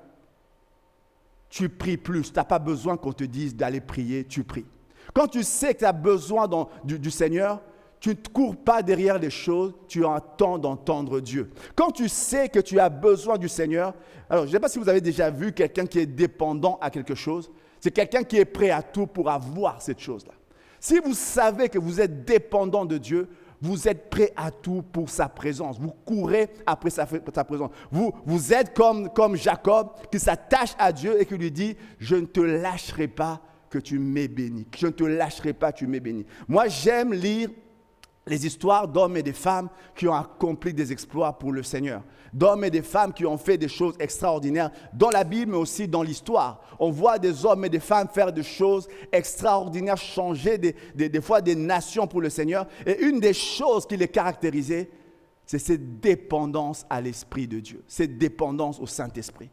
tu pries plus. Tu n'as pas besoin qu'on te dise d'aller prier, tu pries. Quand tu sais que tu as besoin du Seigneur, tu ne cours pas derrière les choses, tu attends d'entendre Dieu. Quand tu sais que tu as besoin du Seigneur, alors je ne sais pas si vous avez déjà vu quelqu'un qui est dépendant à quelque chose, c'est quelqu'un qui est prêt à tout pour avoir cette chose-là. Si vous savez que vous êtes dépendant de Dieu, vous êtes prêt à tout pour sa présence. Vous courez après sa présence. Vous êtes comme Jacob qui s'attache à Dieu et qui lui dit « Je ne te lâcherai pas que tu m'aies béni. Je ne te lâcherai pas, tu m'aies béni. » Moi, j'aime lire les histoires d'hommes et de femmes qui ont accompli des exploits pour le Seigneur. D'hommes et de femmes qui ont fait des choses extraordinaires dans la Bible, mais aussi dans l'histoire. On voit des hommes et des femmes faire des choses extraordinaires, changer des fois des nations pour le Seigneur. Et une des choses qui les caractérisait, c'est cette dépendance à l'Esprit de Dieu, cette dépendance au Saint-Esprit.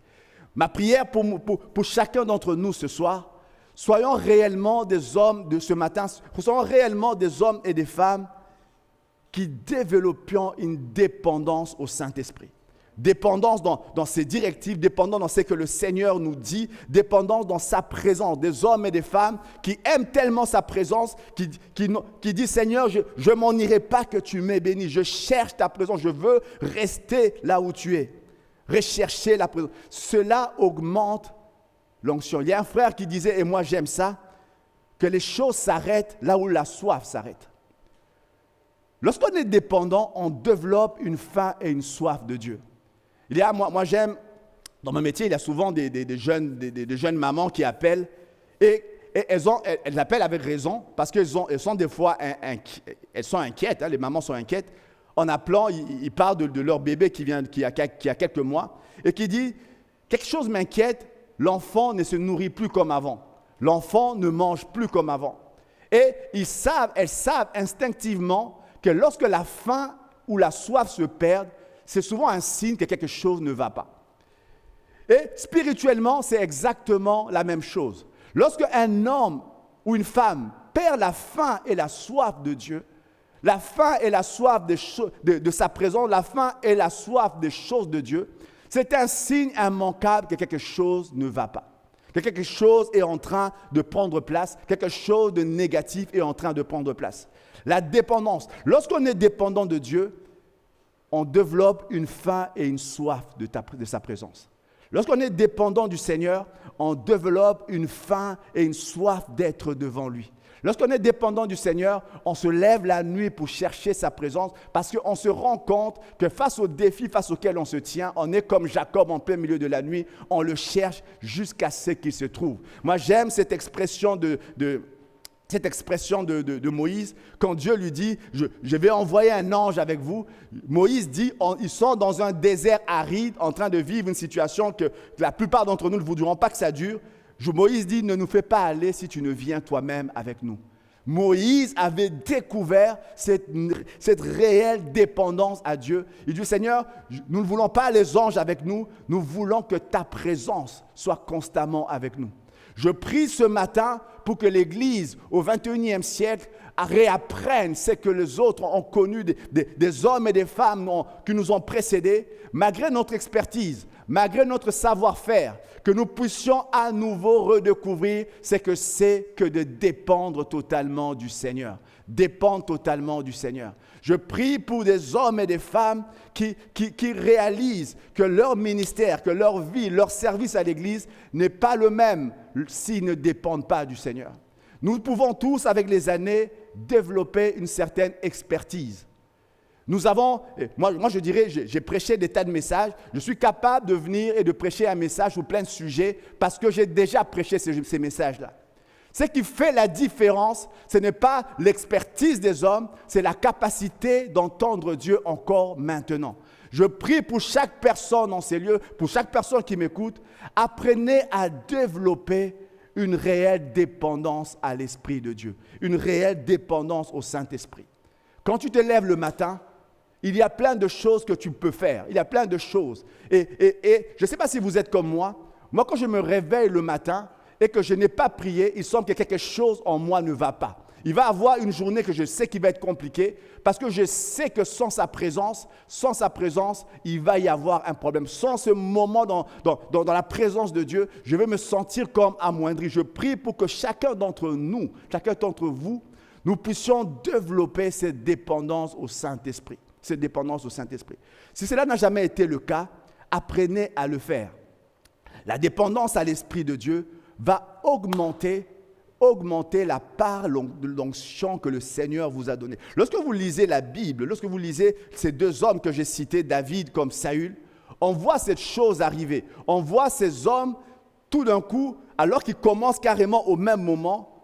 Ma prière pour chacun d'entre nous ce soir, soyons réellement des hommes de ce matin, soyons réellement des hommes et des femmes qui développions une dépendance au Saint-Esprit. Dépendance dans ses directives, dépendance dans ce que le Seigneur nous dit, dépendance dans sa présence. Des hommes et des femmes qui aiment tellement sa présence, qui disent « Seigneur, je ne m'en irai pas que tu m'aies béni. Je cherche ta présence, je veux rester là où tu es. » Rechercher la présence. Cela augmente l'onction. Il y a un frère qui disait, et moi j'aime ça, que les choses s'arrêtent là où la soif s'arrête. Lorsqu'on est dépendant, on développe une faim et une soif de Dieu. Moi j'aime, dans mon métier, il y a souvent des jeunes mamans qui appellent et elles appellent avec raison parce qu'elles sont des fois elles sont inquiètes, hein, les mamans sont inquiètes. En appelant, ils parlent de leur bébé qui a quelques mois et qui dit « Quelque chose m'inquiète, l'enfant ne se nourrit plus comme avant. L'enfant ne mange plus comme avant. » Et elles savent instinctivement que lorsque la faim ou la soif se perdent, c'est souvent un signe que quelque chose ne va pas. Et spirituellement, c'est exactement la même chose. Lorsque un homme ou une femme perd la faim et la soif de Dieu, la faim et la soif de sa présence, la faim et la soif des choses de Dieu, c'est un signe immanquable que quelque chose ne va pas. Que quelque chose est en train de prendre place, quelque chose de négatif est en train de prendre place. La dépendance. Lorsqu'on est dépendant de Dieu, on développe une faim et une soif de sa présence. Lorsqu'on est dépendant du Seigneur, on développe une faim et une soif d'être devant lui. Lorsqu'on est dépendant du Seigneur, on se lève la nuit pour chercher sa présence parce qu'on se rend compte que face aux défis face auxquels on se tient, on est comme Jacob en plein milieu de la nuit, on le cherche jusqu'à ce qu'il se trouve. Moi, j'aime cette expression de Moïse, quand Dieu lui dit « Je vais envoyer un ange avec vous », Moïse dit « Ils sont dans un désert aride, en train de vivre une situation que la plupart d'entre nous ne voudront pas que ça dure. » Moïse dit « Ne nous fais pas aller si tu ne viens toi-même avec nous. » Moïse avait découvert cette réelle dépendance à Dieu. Il dit « Seigneur, nous ne voulons pas les anges avec nous, nous voulons que ta présence soit constamment avec nous. » Je prie ce matin pour que l'Église, au 21e siècle, réapprenne ce que les autres ont connu, des hommes et des femmes qui nous ont précédés, malgré notre expertise, malgré notre savoir-faire, que nous puissions à nouveau redécouvrir ce que c'est que de dépendre totalement du Seigneur. Dépendre totalement du Seigneur. Je prie pour des hommes et des femmes qui réalisent que leur ministère, que leur vie, leur service à l'Église n'est pas le même s'ils ne dépendent pas du Seigneur. Nous pouvons tous, avec les années, développer une certaine expertise. Nous avons, moi je dirais, j'ai prêché des tas de messages. Je suis capable de venir et de prêcher un message sur plein de sujets parce que j'ai déjà prêché ces messages-là. Ce qui fait la différence, ce n'est pas l'expertise des hommes, c'est la capacité d'entendre Dieu encore maintenant. Je prie pour chaque personne dans ces lieux, pour chaque personne qui m'écoute, apprenez à développer une réelle dépendance à l'Esprit de Dieu, une réelle dépendance au Saint-Esprit. Quand tu te lèves le matin, il y a plein de choses que tu peux faire, il y a plein de choses. Et je ne sais pas si vous êtes comme moi quand je me réveille le matin et que je n'ai pas prié, il semble que quelque chose en moi ne va pas. Il va y avoir une journée que je sais qui va être compliquée parce que je sais que sans sa présence, il va y avoir un problème. Sans ce moment dans la présence de Dieu, je vais me sentir comme amoindri. Je prie pour que chacun d'entre nous, chacun d'entre vous, nous puissions développer cette dépendance au Saint-Esprit. Cette dépendance au Saint-Esprit. Si cela n'a jamais été le cas, apprenez à le faire. La dépendance à l'Esprit de Dieu va augmenter la part de l'onction que le Seigneur vous a donnée. Lorsque vous lisez la Bible, lorsque vous lisez ces deux hommes que j'ai cités, David comme Saül, on voit cette chose arriver. On voit ces hommes, tout d'un coup, alors qu'ils commencent carrément au même moment,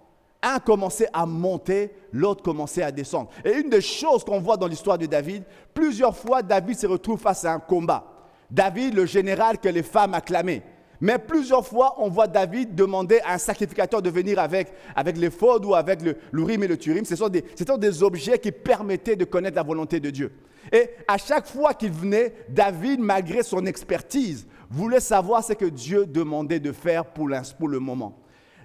un commençait à monter, l'autre commençait à descendre. Et une des choses qu'on voit dans l'histoire de David, plusieurs fois, David se retrouve face à un combat. David, le général que les femmes acclamaient. Mais plusieurs fois, on voit David demander à un sacrificateur de venir avec l'éphod ou avec l'urim et le thurim. Ce sont des objets qui permettaient de connaître la volonté de Dieu. Et à chaque fois qu'il venait, David, malgré son expertise, voulait savoir ce que Dieu demandait de faire pour le moment.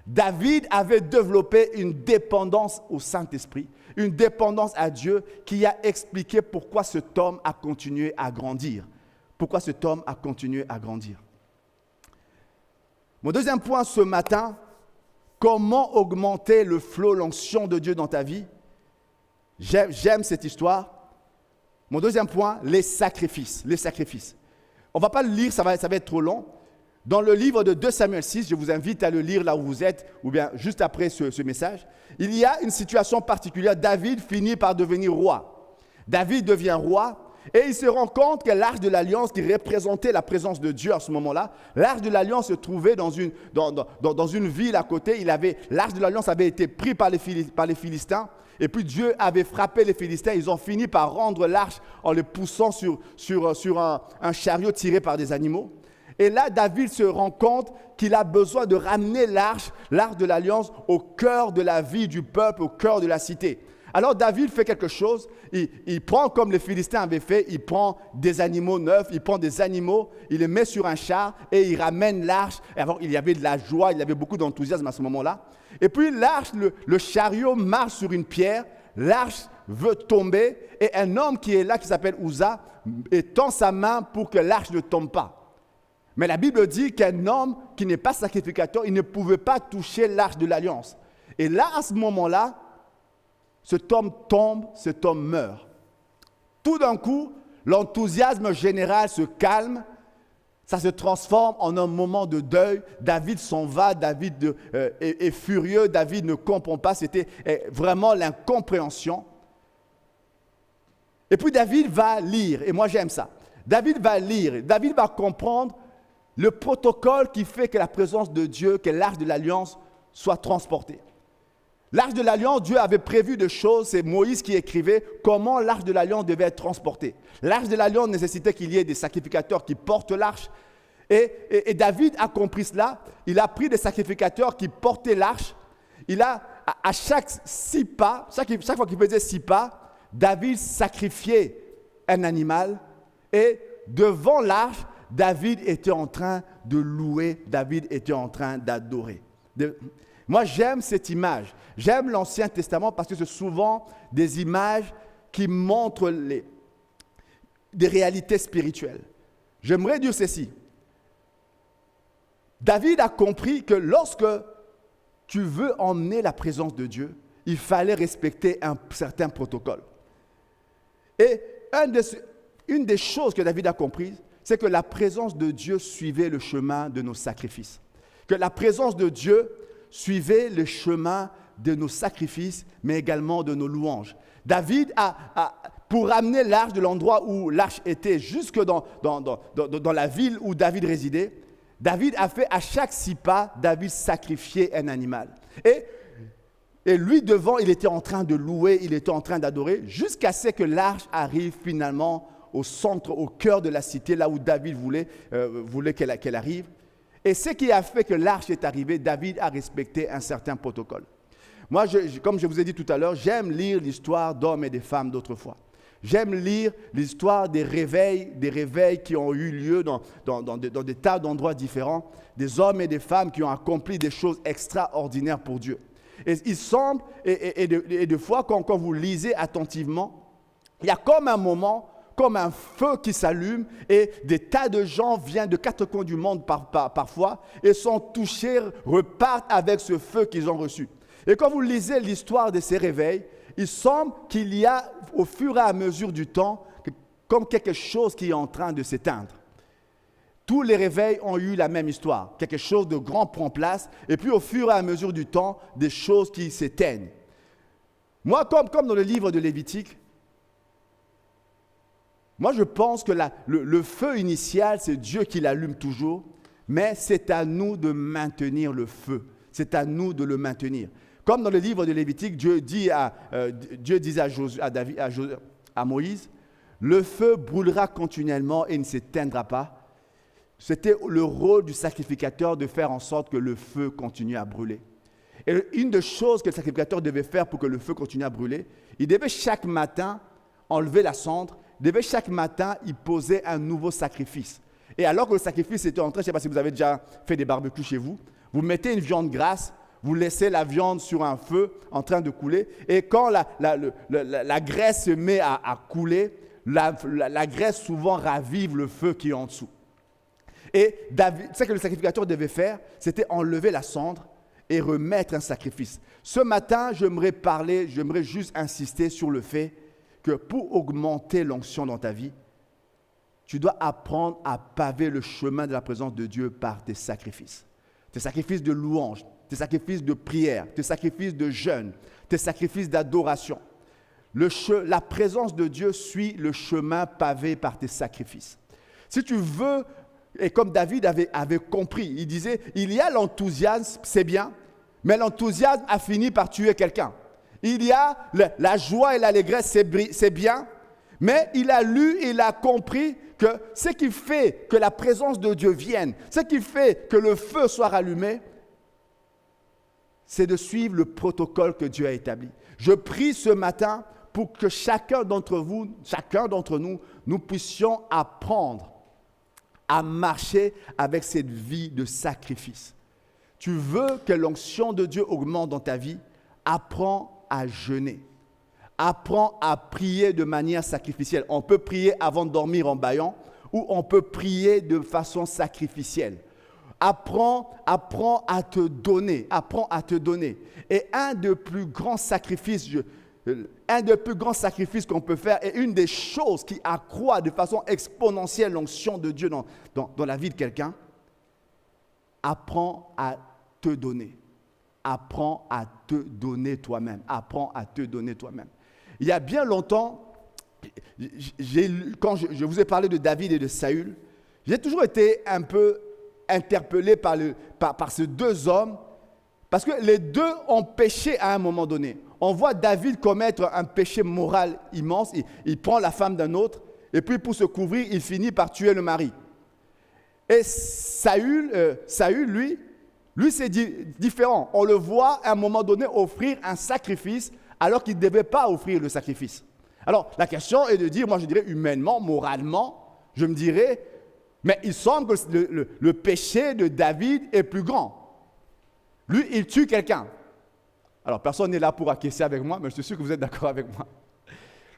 David avait développé une dépendance au Saint-Esprit, une dépendance à Dieu qui a expliqué pourquoi cet homme a continué à grandir. Pourquoi cet homme a continué à grandir. Mon deuxième point ce matin, comment augmenter le flot, l'onction de Dieu dans ta vie? J'aime cette histoire. Mon deuxième point, les sacrifices. Les sacrifices. On ne va pas le lire, ça va être trop long. Dans le livre de 2 Samuel 6, je vous invite à le lire là où vous êtes, ou bien juste après ce message. Il y a une situation particulière. David finit par devenir roi. David devient roi. Et il se rend compte que l'arche de l'Alliance qui représentait la présence de Dieu à ce moment-là, l'arche de l'Alliance se trouvait dans une ville à côté. L'arche de l'Alliance avait été prise par les Philistins. Et puis Dieu avait frappé les Philistins. Ils ont fini par rendre l'arche en le poussant sur un chariot tiré par des animaux. Et là, David se rend compte qu'il a besoin de ramener l'arche de l'Alliance au cœur de la vie du peuple, au cœur de la cité. Alors David fait quelque chose, il prend comme les Philistins avaient fait, il prend des animaux neufs, il prend des animaux, il les met sur un char et il ramène l'arche. Et alors, il y avait de la joie, il y avait beaucoup d'enthousiasme à ce moment-là. Et puis l'arche, le chariot marche sur une pierre, l'arche veut tomber et un homme qui est là, qui s'appelle Uza, étend sa main pour que l'arche ne tombe pas. Mais la Bible dit qu'un homme qui n'est pas sacrificateur, il ne pouvait pas toucher l'arche de l'Alliance. Et là, à ce moment-là, cet homme tombe, cet homme meurt. Tout d'un coup, l'enthousiasme général se calme, ça se transforme en un moment de deuil. David s'en va, David est furieux, David ne comprend pas, c'était vraiment l'incompréhension. Et puis David va lire, et moi j'aime ça. David va lire, David va comprendre le protocole qui fait que la présence de Dieu, que l'arche de l'Alliance soit transportée. L'arche de l'Alliance, Dieu avait prévu des choses, c'est Moïse qui écrivait comment l'arche de l'Alliance devait être transportée. L'arche de l'Alliance nécessitait qu'il y ait des sacrificateurs qui portent l'arche. Et David a compris cela, il a pris des sacrificateurs qui portaient l'arche. Il a, à chaque 6 pas, chaque fois qu'il faisait 6 pas, David sacrifiait un animal. Et devant l'arche, David était en train de louer, David était en train d'adorer. Moi, j'aime cette image. J'aime l'Ancien Testament parce que c'est souvent des images qui montrent des réalités spirituelles. J'aimerais dire ceci. David a compris que lorsque tu veux emmener la présence de Dieu, il fallait respecter un certain protocole. Et une des choses que David a comprises, c'est que la présence de Dieu suivait le chemin de nos sacrifices. Que la présence de Dieu suivait le chemin de nos sacrifices, mais également de nos louanges. David pour amener l'arche de l'endroit où l'arche était, jusque dans la ville où David résidait, David a fait à chaque 6 pas, David sacrifiait un animal. Et lui devant, il était en train de louer, il était en train d'adorer, jusqu'à ce que l'arche arrive finalement au centre, au cœur de la cité, là où David voulait qu'elle arrive. Et ce qui a fait que l'arche est arrivée, David a respecté un certain protocole. Moi, comme je vous ai dit tout à l'heure, j'aime lire l'histoire d'hommes et de femmes d'autrefois. J'aime lire l'histoire des réveils qui ont eu lieu dans des tas d'endroits différents, des hommes et des femmes qui ont accompli des choses extraordinaires pour Dieu. Et il semble, et des fois, quand vous lisez attentivement, il y a comme un moment, comme un feu qui s'allume, et des tas de gens viennent de 4 coins du monde parfois, et sont touchés, repartent avec ce feu qu'ils ont reçu. Et quand vous lisez l'histoire de ces réveils, il semble qu'il y a, au fur et à mesure du temps, comme quelque chose qui est en train de s'éteindre. Tous les réveils ont eu la même histoire. Quelque chose de grand prend place, et puis au fur et à mesure du temps, des choses qui s'éteignent. Moi, comme dans le livre de Lévitique, moi je pense que le feu initial, c'est Dieu qui l'allume toujours, mais c'est à nous de maintenir le feu. C'est à nous de le maintenir. Comme dans le livre de Lévitique, Dieu disait à Moïse, « Le feu brûlera continuellement et ne s'éteindra pas. » C'était le rôle du sacrificateur de faire en sorte que le feu continue à brûler. Et une des choses que le sacrificateur devait faire pour que le feu continue à brûler, il devait chaque matin enlever la cendre, il devait chaque matin y poser un nouveau sacrifice. Et alors que le sacrifice était en train, je ne sais pas si vous avez déjà fait des barbecues chez vous, vous mettez une viande grasse, vous laissez la viande sur un feu en train de couler, et quand la graisse se met à couler, la graisse souvent ravive le feu qui est en dessous. Et ce que le sacrificateur devait faire, c'était enlever la cendre et remettre un sacrifice. Ce matin, j'aimerais juste insister sur le fait que pour augmenter l'onction dans ta vie, tu dois apprendre à paver le chemin de la présence de Dieu par tes sacrifices de louange, tes sacrifices de prière, tes sacrifices de jeûne, tes sacrifices d'adoration. La présence de Dieu suit le chemin pavé par tes sacrifices. Si tu veux, et comme David avait compris, il disait, il y a l'enthousiasme, c'est bien, mais l'enthousiasme a fini par tuer quelqu'un. Il y a la joie et l'allégresse, c'est bien, mais il a lu et il a compris que ce qui fait que la présence de Dieu vienne, ce qui fait que le feu soit rallumé, c'est de suivre le protocole que Dieu a établi. Je prie ce matin pour que chacun d'entre nous, nous puissions apprendre à marcher avec cette vie de sacrifice. Tu veux que l'onction de Dieu augmente dans ta vie, apprends à jeûner. Apprends à prier de manière sacrificielle. On peut prier avant de dormir en bâillant ou on peut prier de façon sacrificielle. Apprends à te donner. Apprends à te donner. Et un des plus grands sacrifices qu'on peut faire et une des choses qui accroît de façon exponentielle l'onction de Dieu dans la vie de quelqu'un, apprends à te donner. Apprends à te donner toi-même. Apprends à te donner toi-même. Il y a bien longtemps, quand je vous ai parlé de David et de Saül, j'ai toujours été un peu interpellé par ces 2 hommes, parce que les 2 ont péché à un moment donné. On voit David commettre un péché moral immense, il prend la femme d'un autre, et puis pour se couvrir, il finit par tuer le mari. Et Saül, lui c'est différent. On le voit à un moment donné offrir un sacrifice, alors qu'il ne devait pas offrir le sacrifice. Alors, la question est de dire, moi je dirais humainement, moralement, je me dirais, mais il semble que le péché de David est plus grand. Lui, il tue quelqu'un. Alors, personne n'est là pour acquiescer avec moi, mais je suis sûr que vous êtes d'accord avec moi.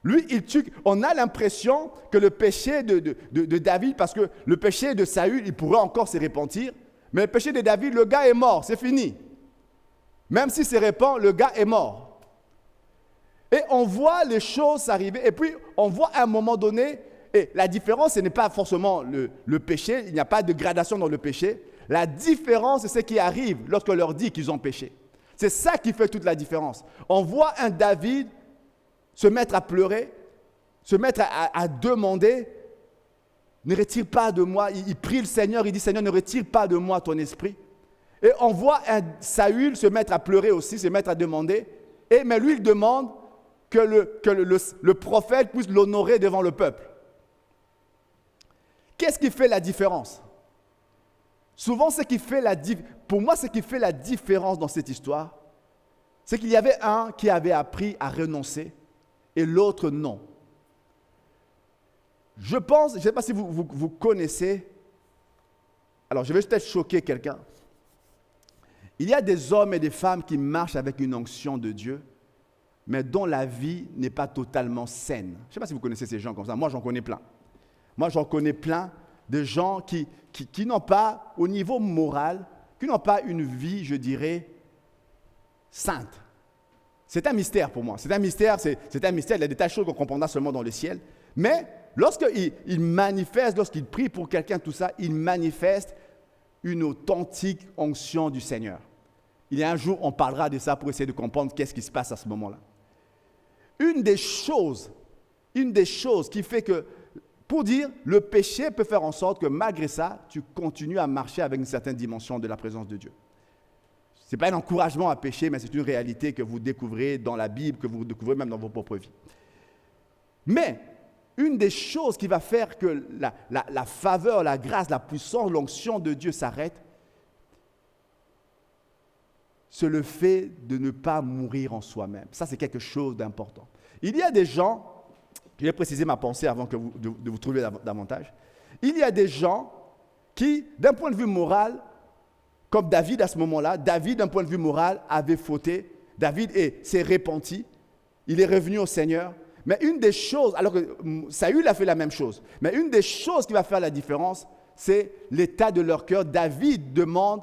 Lui, il tue. On a l'impression que le péché de David, parce que le péché de Saül, il pourrait encore se repentir, mais le péché de David, le gars est mort, c'est fini. Même s'il se repent, le gars est mort. Et on voit les choses arriver, et puis on voit à un moment donné, et la différence, ce n'est pas forcément le péché, il n'y a pas de gradation dans le péché. La différence, c'est ce qui arrive lorsqu'on leur dit qu'ils ont péché. C'est ça qui fait toute la différence. On voit un David se mettre à pleurer, se mettre à demander, ne retire pas de moi. Il prie le Seigneur, il dit, Seigneur, ne retire pas de moi ton esprit. Et on voit un Saül se mettre à pleurer aussi, se mettre à demander. Mais lui, il demande que le prophète puisse l'honorer devant le peuple. Qu'est-ce qui fait la différence? Souvent, pour moi, ce qui fait la différence dans cette histoire, c'est qu'il y avait un qui avait appris à renoncer et l'autre non. Je pense, je ne sais pas si vous connaissez, alors je vais peut-être choquer quelqu'un. Il y a des hommes et des femmes qui marchent avec une onction de Dieu, mais dont la vie n'est pas totalement saine. Je ne sais pas si vous connaissez ces gens comme ça. Moi, j'en connais plein. Moi, j'en connais plein de gens qui n'ont pas, au niveau moral, qui n'ont pas une vie, je dirais, sainte. C'est un mystère pour moi. C'est un mystère. Il y a des tas de choses qu'on comprendra seulement dans le ciel. Mais lorsqu'il manifeste, lorsqu'il prie pour quelqu'un, tout ça, il manifeste une authentique onction du Seigneur. Il y a un jour, on parlera de ça pour essayer de comprendre qu'est-ce qui se passe à ce moment-là. Une des choses qui fait que, pour dire, le péché peut faire en sorte que malgré ça, tu continues à marcher avec une certaine dimension de la présence de Dieu. Ce n'est pas un encouragement à pécher, mais c'est une réalité que vous découvrez dans la Bible, que vous découvrez même dans vos propres vies. Mais, une des choses qui va faire que la faveur, la grâce, la puissance, l'onction de Dieu s'arrête, c'est le fait de ne pas mourir en soi-même. Ça, c'est quelque chose d'important. Il y a des gens, je vais préciser ma pensée avant de vous trouver davantage. Il y a des gens qui, d'un point de vue moral, comme David à ce moment-là, David, d'un point de vue moral, avait fauté. David s'est repenti. Il est revenu au Seigneur. Mais une des choses, alors que Saül a fait la même chose, mais une des choses qui va faire la différence, c'est l'état de leur cœur. David demande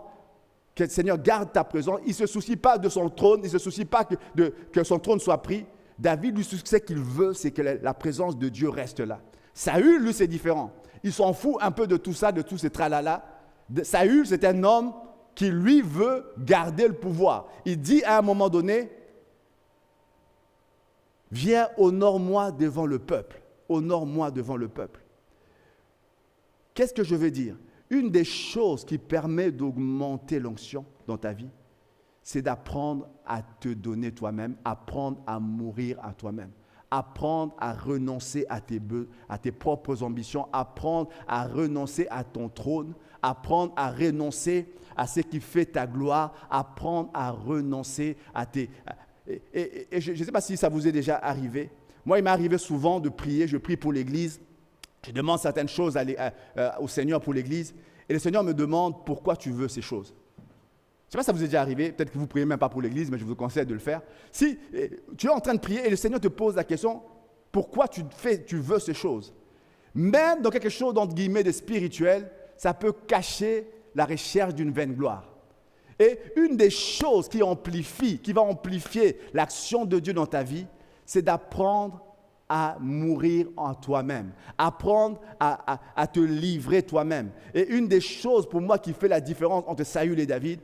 que le Seigneur garde ta présence. Il ne se soucie pas de son trône, il ne se soucie pas que son trône soit pris. David, lui, ce qu'il veut, c'est que la présence de Dieu reste là. Saül, lui, c'est différent. Il s'en fout un peu de tout ça, de tous ces tralala. Saül, c'est un homme qui, lui, veut garder le pouvoir. Il dit à un moment donné, « Viens, honore-moi devant le peuple. Honore-moi devant le peuple. » Qu'est-ce que je veux dire? Une des choses qui permet d'augmenter l'onction dans ta vie, c'est d'apprendre à te donner toi-même, apprendre à mourir à toi-même, apprendre à renoncer à tes propres ambitions, apprendre à renoncer à ton trône, apprendre à renoncer à ce qui fait ta gloire, apprendre à renoncer à tes... Et je ne sais pas si ça vous est déjà arrivé. Moi, il m'est arrivé souvent de prier, je prie pour l'Église, je demande certaines choses au Seigneur pour l'Église, et le Seigneur me demande pourquoi tu veux ces choses. Je ne sais pas si ça vous est déjà arrivé, peut-être que vous ne priez même pas pour l'Église, mais je vous conseille de le faire. Si tu es en train de prier et le Seigneur te pose la question, pourquoi tu veux ces choses? Même dans quelque chose, entre guillemets, de spirituel, ça peut cacher la recherche d'une vaine gloire. Et une des choses qui va amplifier l'action de Dieu dans ta vie, c'est d'apprendre à mourir en toi-même, apprendre à te livrer toi-même. Et une des choses pour moi qui fait la différence entre Saül et David,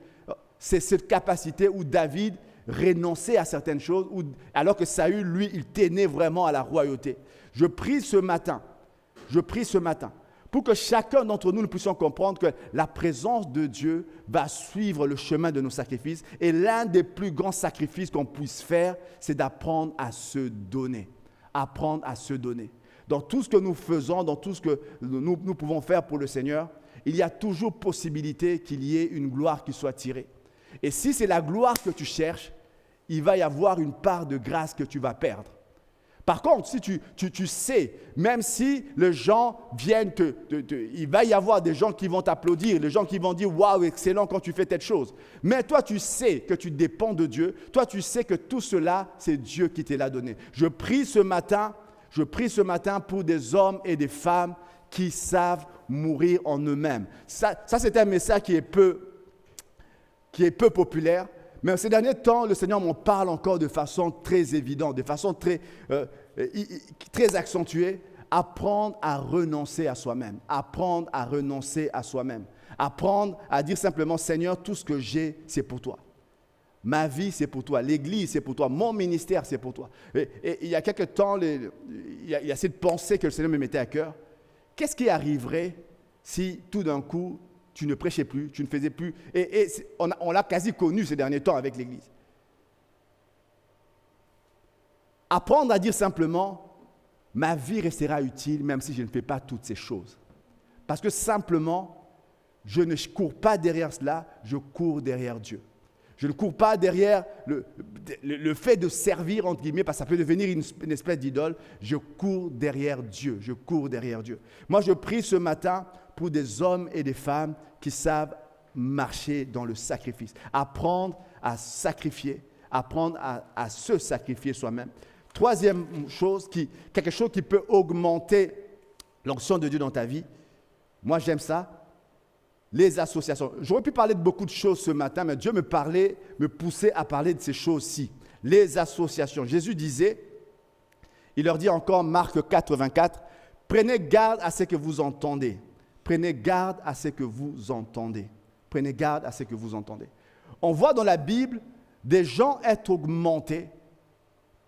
c'est cette capacité où David renonçait à certaines choses, alors que Saül, lui, il tenait vraiment à la royauté. Je prie ce matin, pour que chacun d'entre nous puissions comprendre que la présence de Dieu va suivre le chemin de nos sacrifices. Et l'un des plus grands sacrifices qu'on puisse faire, c'est d'apprendre à se donner. Apprendre à se donner. Dans tout ce que nous faisons, dans tout ce que nous pouvons faire pour le Seigneur, il y a toujours possibilité qu'il y ait une gloire qui soit tirée. Et si c'est la gloire que tu cherches, il va y avoir une part de grâce que tu vas perdre. Par contre, si tu sais, même si les gens viennent, il va y avoir des gens qui vont t'applaudir, des gens qui vont dire « Waouh, excellent quand tu fais telle chose ». Mais toi, tu sais que tu dépends de Dieu. Toi, tu sais que tout cela, c'est Dieu qui te l'a donné. Je prie ce matin pour des hommes et des femmes qui savent mourir en eux-mêmes. Ça c'est un message qui est peu populaire. Mais ces derniers temps, le Seigneur m'en parle encore de façon très évidente, de façon très accentuée. Apprendre à renoncer à soi-même. Apprendre à renoncer à soi-même. Apprendre à dire simplement, Seigneur, tout ce que j'ai, c'est pour toi. Ma vie, c'est pour toi. L'Église, c'est pour toi. Mon ministère, c'est pour toi. Et il y a quelque temps, il y a cette pensée que le Seigneur me mettait à cœur. Qu'est-ce qui arriverait si tout d'un coup, tu ne prêchais plus, tu ne faisais plus. Et on l'a quasi connu ces derniers temps avec l'Église. Apprendre à dire simplement, ma vie restera utile même si je ne fais pas toutes ces choses. Parce que simplement, je ne cours pas derrière cela, je cours derrière Dieu. Je ne cours pas derrière le fait de servir, entre guillemets, parce que ça peut devenir une espèce d'idole. Je cours derrière Dieu, je cours derrière Dieu. Moi, je prie ce matin pour des hommes et des femmes qui savent marcher dans le sacrifice. Apprendre à sacrifier, apprendre à se sacrifier soi-même. Troisième chose, quelque chose qui peut augmenter l'onction de Dieu dans ta vie. Moi, j'aime ça. Les associations. J'aurais pu parler de beaucoup de choses ce matin, mais Dieu me poussait à parler de ces choses-ci. Les associations. Jésus disait, il leur dit encore, Marc 4, 24, « Prenez garde à ce que vous entendez. Prenez garde à ce que vous entendez. Prenez garde à ce que vous entendez. » On voit dans la Bible des gens être augmentés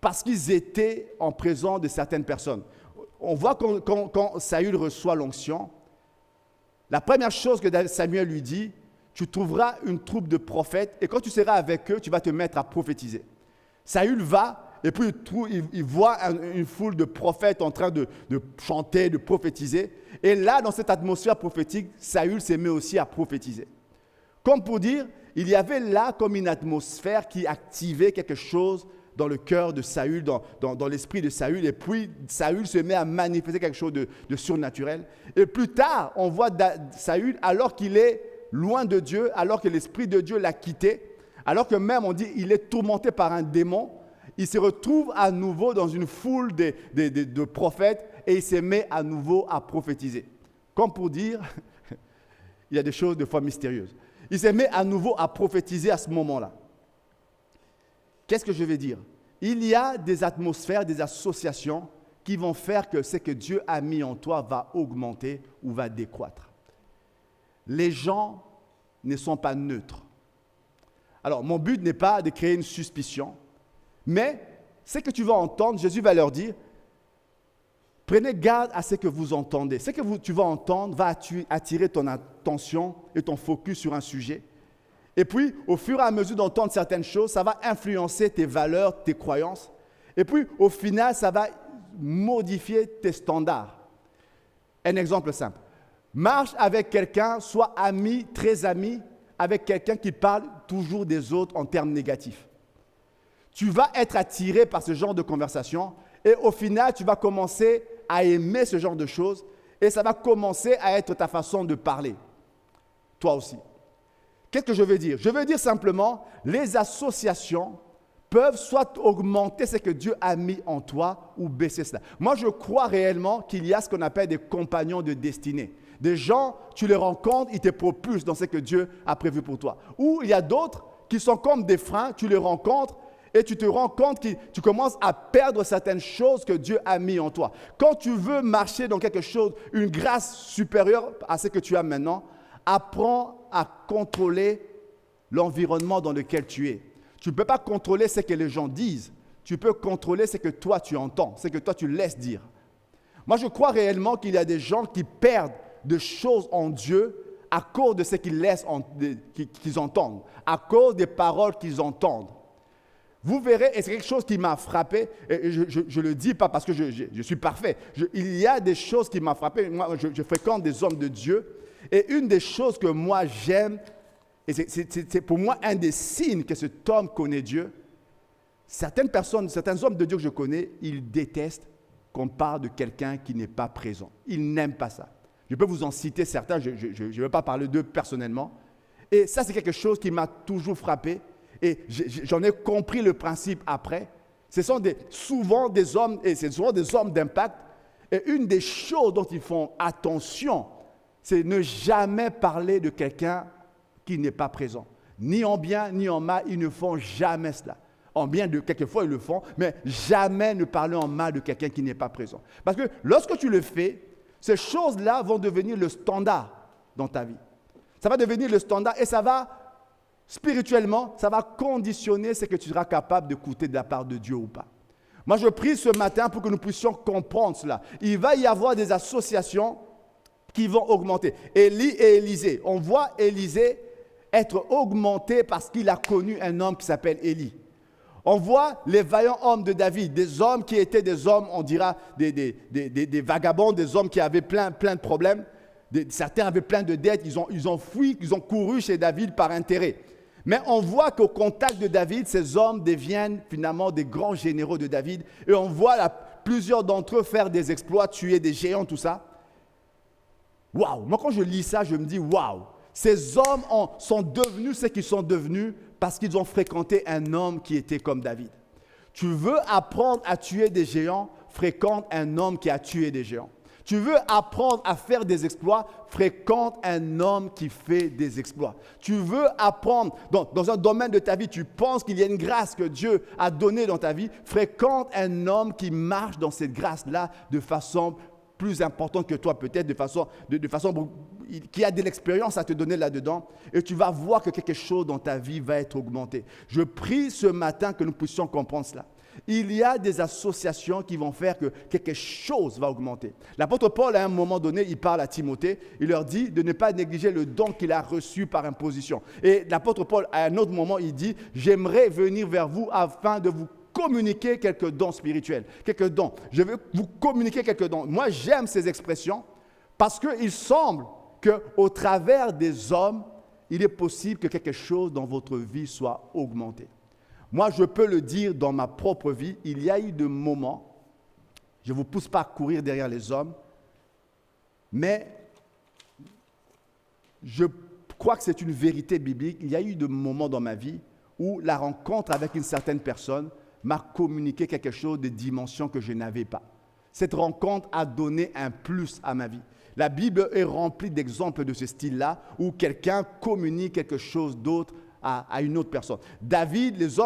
parce qu'ils étaient en présence de certaines personnes. On voit quand Saül reçoit l'onction, la première chose que Samuel lui dit, tu trouveras une troupe de prophètes et quand tu seras avec eux, tu vas te mettre à prophétiser. Saül va et puis il voit une foule de prophètes en train de chanter, de prophétiser. Et là, dans cette atmosphère prophétique, Saül s'est mis aussi à prophétiser. Comme pour dire, il y avait là comme une atmosphère qui activait quelque chose dans le cœur de Saül, dans l'esprit de Saül. Et puis, Saül se met à manifester quelque chose de surnaturel. Et plus tard, on voit Saül, alors qu'il est loin de Dieu, alors que l'esprit de Dieu l'a quitté, alors que même, on dit, il est tourmenté par un démon, il se retrouve à nouveau dans une foule de prophètes et il se met à nouveau à prophétiser. Comme pour dire, il y a des choses de fois mystérieuses. Il se met à nouveau à prophétiser à ce moment-là. Qu'est-ce que je vais dire? Il y a des atmosphères, des associations qui vont faire que ce que Dieu a mis en toi va augmenter ou va décroître. Les gens ne sont pas neutres. Alors, mon but n'est pas de créer une suspicion, mais ce que tu vas entendre, Jésus va leur dire, prenez garde à ce que vous entendez. Ce que tu vas entendre va attirer ton attention et ton focus sur un sujet. Et puis, au fur et à mesure d'entendre certaines choses, ça va influencer tes valeurs, tes croyances. Et puis, au final, ça va modifier tes standards. Un exemple simple. Marche avec quelqu'un, sois ami, très ami, avec quelqu'un qui parle toujours des autres en termes négatifs. Tu vas être attiré par ce genre de conversation et au final, tu vas commencer à aimer ce genre de choses et ça va commencer à être ta façon de parler. Toi aussi. Qu'est-ce que je veux dire? Je veux dire simplement, les associations peuvent soit augmenter ce que Dieu a mis en toi ou baisser cela. Moi, je crois réellement qu'il y a ce qu'on appelle des compagnons de destinée. Des gens, tu les rencontres, ils te propulsent dans ce que Dieu a prévu pour toi. Ou il y a d'autres qui sont comme des freins, tu les rencontres et tu te rends compte que tu commences à perdre certaines choses que Dieu a mis en toi. Quand tu veux marcher dans quelque chose, une grâce supérieure à ce que tu as maintenant, apprends à contrôler l'environnement dans lequel tu es. Tu ne peux pas contrôler ce que les gens disent. Tu peux contrôler ce que toi tu entends, ce que toi tu laisses dire. Moi, je crois réellement qu'il y a des gens qui perdent des choses en Dieu à cause de ce qu'ils laissent, qu'ils entendent, à cause des paroles qu'ils entendent. Vous verrez, et c'est quelque chose qui m'a frappé, et je ne le dis pas parce que je suis parfait. Il y a des choses qui m'ont frappé. Moi, je fréquente des hommes de Dieu, et une des choses que moi j'aime, et c'est pour moi un des signes que cet homme connaît Dieu, certaines personnes, certains hommes de Dieu que je connais, ils détestent qu'on parle de quelqu'un qui n'est pas présent. Ils n'aiment pas ça. Je peux vous en citer certains, je ne vais pas parler d'eux personnellement. Et ça, c'est quelque chose qui m'a toujours frappé. Et j'en ai compris le principe après. Ce sont souvent des hommes, et c'est souvent des hommes d'impact. Et une des choses dont ils font attention, c'est ne jamais parler de quelqu'un qui n'est pas présent. Ni en bien, ni en mal, ils ne font jamais cela. En bien, quelquefois, ils le font, mais jamais ne parler en mal de quelqu'un qui n'est pas présent. Parce que lorsque tu le fais, ces choses-là vont devenir le standard dans ta vie. Ça va devenir le standard et ça va, spirituellement, ça va conditionner ce que tu seras capable d'écouter de la part de Dieu ou pas. Moi, je prie ce matin pour que nous puissions comprendre cela. Il va y avoir des associations qui vont augmenter. Élie et Élisée. On voit Élisée être augmenté parce qu'il a connu un homme qui s'appelle Élie. On voit les vaillants hommes de David, des hommes qui étaient des hommes, on dira, des vagabonds, des hommes qui avaient plein de problèmes. Certains avaient plein de dettes, ils ont fui, ils ont couru chez David par intérêt. Mais on voit qu'au contact de David, ces hommes deviennent finalement des grands généraux de David. Et on voit plusieurs d'entre eux faire des exploits, tuer des géants, tout ça. Waouh! Moi, quand je lis ça, je me dis waouh! Ces hommes sont devenus ce qu'ils sont devenus parce qu'ils ont fréquenté un homme qui était comme David. Tu veux apprendre à tuer des géants, fréquente un homme qui a tué des géants. Tu veux apprendre à faire des exploits, fréquente un homme qui fait des exploits. Tu veux apprendre dans un domaine de ta vie, tu penses qu'il y a une grâce que Dieu a donnée dans ta vie, fréquente un homme qui marche dans cette grâce-là de façon plus importante que toi peut-être, de façon qui a de l'expérience à te donner là-dedans, et tu vas voir que quelque chose dans ta vie va être augmenté. Je prie ce matin que nous puissions comprendre cela. Il y a des associations qui vont faire que quelque chose va augmenter. L'apôtre Paul, à un moment donné, il parle à Timothée, il leur dit de ne pas négliger le don qu'il a reçu par imposition. Et l'apôtre Paul, à un autre moment, il dit « J'aimerais venir vers vous afin de vous communiquer quelques dons spirituels, quelques dons. Je vais vous communiquer quelques dons. » Moi, j'aime ces expressions parce qu'il semble qu'au travers des hommes, il est possible que quelque chose dans votre vie soit augmenté. Moi, je peux le dire dans ma propre vie, il y a eu des moments, je ne vous pousse pas à courir derrière les hommes, mais je crois que c'est une vérité biblique. Il y a eu des moments dans ma vie où la rencontre avec une certaine personne m'a communiqué quelque chose de dimension que je n'avais pas. Cette rencontre a donné un plus à ma vie. La Bible est remplie d'exemples de ce style-là où quelqu'un communique quelque chose d'autre à une autre personne. David, les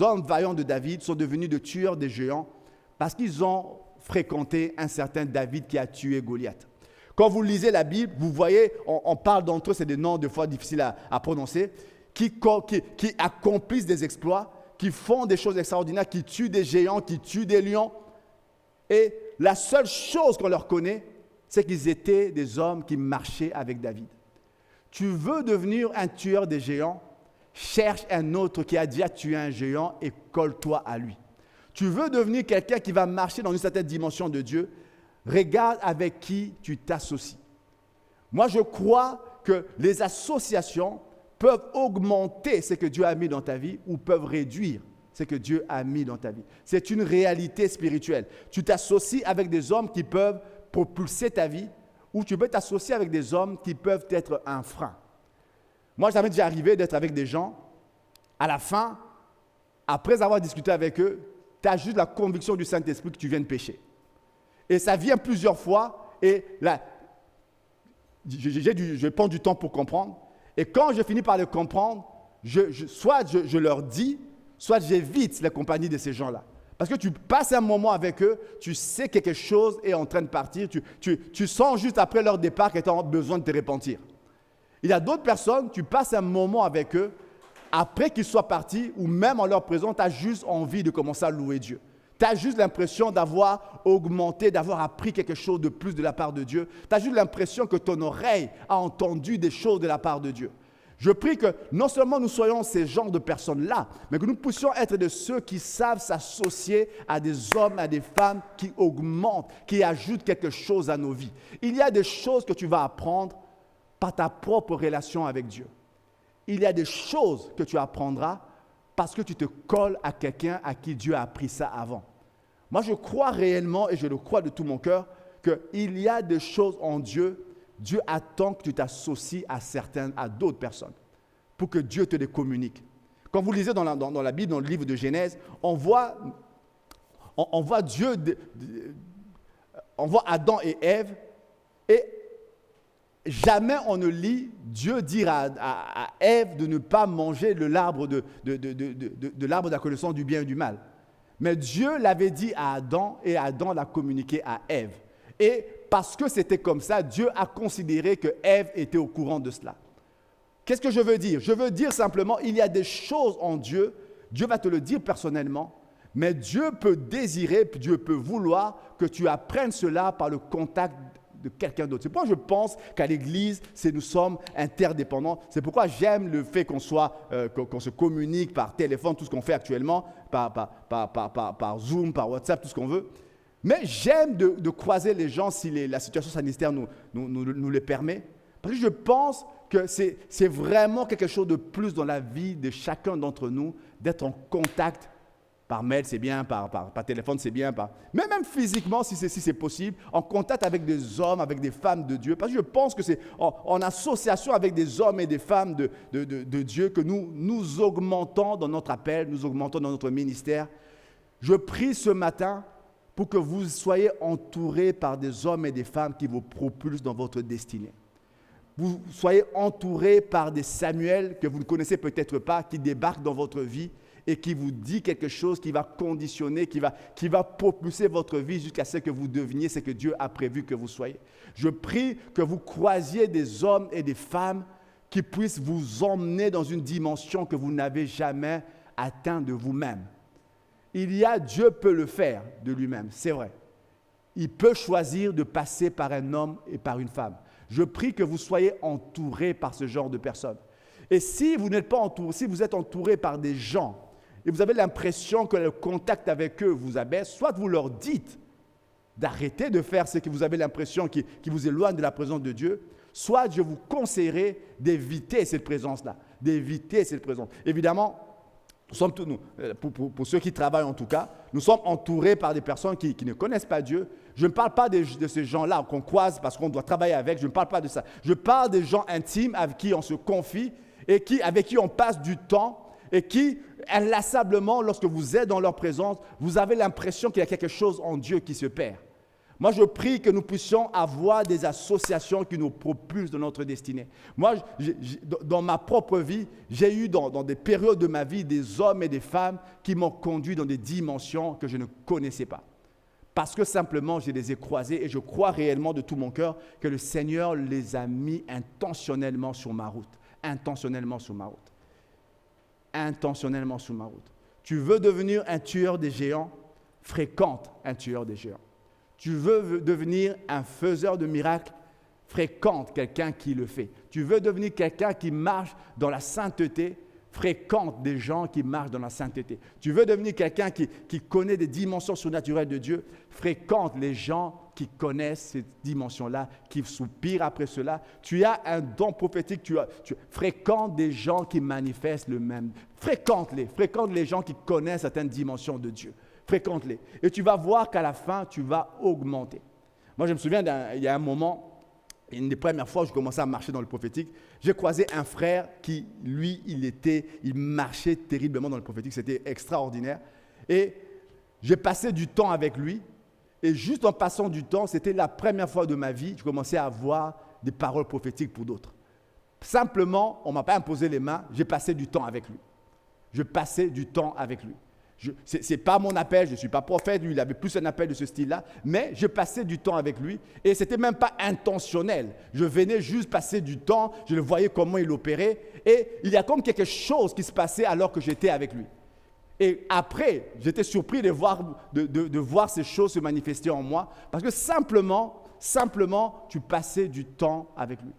hommes vaillants de David sont devenus des tueurs des géants parce qu'ils ont fréquenté un certain David qui a tué Goliath. Quand vous lisez la Bible, vous voyez, on parle d'entre eux, c'est des noms des fois difficiles à prononcer, qui accomplissent des exploits, qui font des choses extraordinaires, qui tuent des géants, qui tuent des lions. Et la seule chose qu'on leur connaît, c'est qu'ils étaient des hommes qui marchaient avec David. Tu veux devenir un tueur des géants, cherche un autre qui a déjà tué un géant et colle-toi à lui. Tu veux devenir quelqu'un qui va marcher dans une certaine dimension de Dieu, regarde avec qui tu t'associes. Moi, je crois que les associations peuvent augmenter ce que Dieu a mis dans ta vie ou peuvent réduire ce que Dieu a mis dans ta vie. C'est une réalité spirituelle. Tu t'associes avec des hommes qui peuvent propulser ta vie ou tu peux t'associer avec des hommes qui peuvent être un frein. Moi, ça m'est déjà arrivé d'être avec des gens. À la fin, après avoir discuté avec eux, tu as juste la conviction du Saint-Esprit que tu viens de pécher. Et ça vient plusieurs fois et là, je prends du temps pour comprendre. Et quand je finis par le comprendre, soit je leur dis, soit j'évite la compagnie de ces gens-là. Parce que tu passes un moment avec eux, tu sais que quelque chose est en train de partir, tu sens juste après leur départ que tu as besoin de te repentir. Il y a d'autres personnes, tu passes un moment avec eux, après qu'ils soient partis, ou même en leur présence, tu as juste envie de commencer à louer Dieu. Tu as juste l'impression d'avoir augmenté, d'avoir appris quelque chose de plus de la part de Dieu. Tu as juste l'impression que ton oreille a entendu des choses de la part de Dieu. Je prie que non seulement nous soyons ces genres de personnes-là, mais que nous puissions être de ceux qui savent s'associer à des hommes, à des femmes qui augmentent, qui ajoutent quelque chose à nos vies. Il y a des choses que tu vas apprendre par ta propre relation avec Dieu. Il y a des choses que tu apprendras parce que tu te colles à quelqu'un à qui Dieu a appris ça avant. Moi, je crois réellement, et je le crois de tout mon cœur, qu'il y a des choses en Dieu. Dieu attend que tu t'associes à d'autres personnes pour que Dieu te les communique. Quand vous lisez dans la Bible, dans le livre de Genèse, on voit Dieu, on voit Adam et Ève, et jamais on ne lit Dieu dire à Ève de ne pas manger de l'arbre de la connaissance du bien et du mal. Mais Dieu l'avait dit à Adam, et Adam l'a communiqué à Ève. Et parce que c'était comme ça, Dieu a considéré que Ève était au courant de cela. Qu'est-ce que je veux dire? Je veux dire simplement, il y a des choses en Dieu, Dieu va te le dire personnellement, mais Dieu peut désirer, Dieu peut vouloir que tu apprennes cela par le contact de quelqu'un d'autre. C'est pourquoi je pense qu'à l'Église, nous sommes interdépendants. C'est pourquoi j'aime le fait qu'on se communique par téléphone, tout ce qu'on fait actuellement, par Zoom, par WhatsApp, tout ce qu'on veut. Mais j'aime de croiser les gens si la situation sanitaire nous le permet. Parce que je pense que c'est vraiment quelque chose de plus dans la vie de chacun d'entre nous, d'être en contact. Par mail, c'est bien, par téléphone, c'est bien, mais même physiquement, si c'est possible, en contact avec des hommes, avec des femmes de Dieu. Parce que je pense que c'est en association avec des hommes et des femmes de Dieu que nous augmentons dans notre appel, nous augmentons dans notre ministère. Je prie ce matin pour que vous soyez entourés par des hommes et des femmes qui vous propulsent dans votre destinée. Vous soyez entourés par des Samuel que vous ne connaissez peut-être pas, qui débarquent dans votre vie et qui vous dit quelque chose qui va conditionner, qui va propulser votre vie jusqu'à ce que vous deveniez ce que Dieu a prévu que vous soyez. Je prie que vous croisiez des hommes et des femmes qui puissent vous emmener dans une dimension que vous n'avez jamais atteinte de vous-même. Dieu peut le faire de lui-même, c'est vrai. Il peut choisir de passer par un homme et par une femme. Je prie que vous soyez entourés par ce genre de personnes. Et si vous n'êtes pas entouré, si vous êtes entouré par des gens et vous avez l'impression que le contact avec eux vous abaisse, soit vous leur dites d'arrêter de faire ce que vous avez l'impression qui vous éloigne de la présence de Dieu, soit je vous conseillerais d'éviter cette présence-là, d'éviter cette présence. Évidemment, nous sommes tous, pour ceux qui travaillent en tout cas, nous sommes entourés par des personnes qui ne connaissent pas Dieu. Je ne parle pas de ces gens-là qu'on croise parce qu'on doit travailler avec, je ne parle pas de ça. Je parle des gens intimes avec qui on se confie et avec qui on passe du temps et qui, inlassablement, lorsque vous êtes dans leur présence, vous avez l'impression qu'il y a quelque chose en Dieu qui se perd. Moi, je prie que nous puissions avoir des associations qui nous propulsent dans notre destinée. Moi, dans ma propre vie, j'ai eu dans des périodes de ma vie des hommes et des femmes qui m'ont conduit dans des dimensions que je ne connaissais pas. Parce que simplement, je les ai croisés et je crois réellement de tout mon cœur que le Seigneur les a mis intentionnellement sur ma route. Intentionnellement sur ma route. Intentionnellement sur ma route. Tu veux devenir un tueur des géants? Fréquente un tueur des géants. Tu veux devenir un faiseur de miracles? Fréquente quelqu'un qui le fait. Tu veux devenir quelqu'un qui marche dans la sainteté? Fréquente des gens qui marchent dans la sainteté. Tu veux devenir quelqu'un qui connaît des dimensions surnaturelles de Dieu? Fréquente les gens qui connaissent ces dimensions-là, qui soupirent après cela. Tu as un don prophétique, tu fréquente des gens qui manifestent le même. Fréquente les gens qui connaissent certaines dimensions de Dieu. Fréquente-les. Et tu vas voir qu'à la fin, tu vas augmenter. Moi, je me souviens, il y a un moment, une des premières fois où je commençais à marcher dans le prophétique, j'ai croisé un frère qui, lui, il marchait terriblement dans le prophétique. C'était extraordinaire. Et j'ai passé du temps avec lui. Et juste en passant du temps, c'était la première fois de ma vie, je commençais à avoir des paroles prophétiques pour d'autres. Simplement, on ne m'a pas imposé les mains, j'ai passé du temps avec lui. Je passais du temps avec lui. Ce n'est pas mon appel, je ne suis pas prophète, lui il avait plus un appel de ce style-là, mais je passais du temps avec lui et ce n'était même pas intentionnel. Je venais juste passer du temps, je le voyais comment il opérait et il y a comme quelque chose qui se passait alors que j'étais avec lui. Et après, j'étais surpris de voir ces choses se manifester en moi parce que simplement, tu passais du temps avec lui.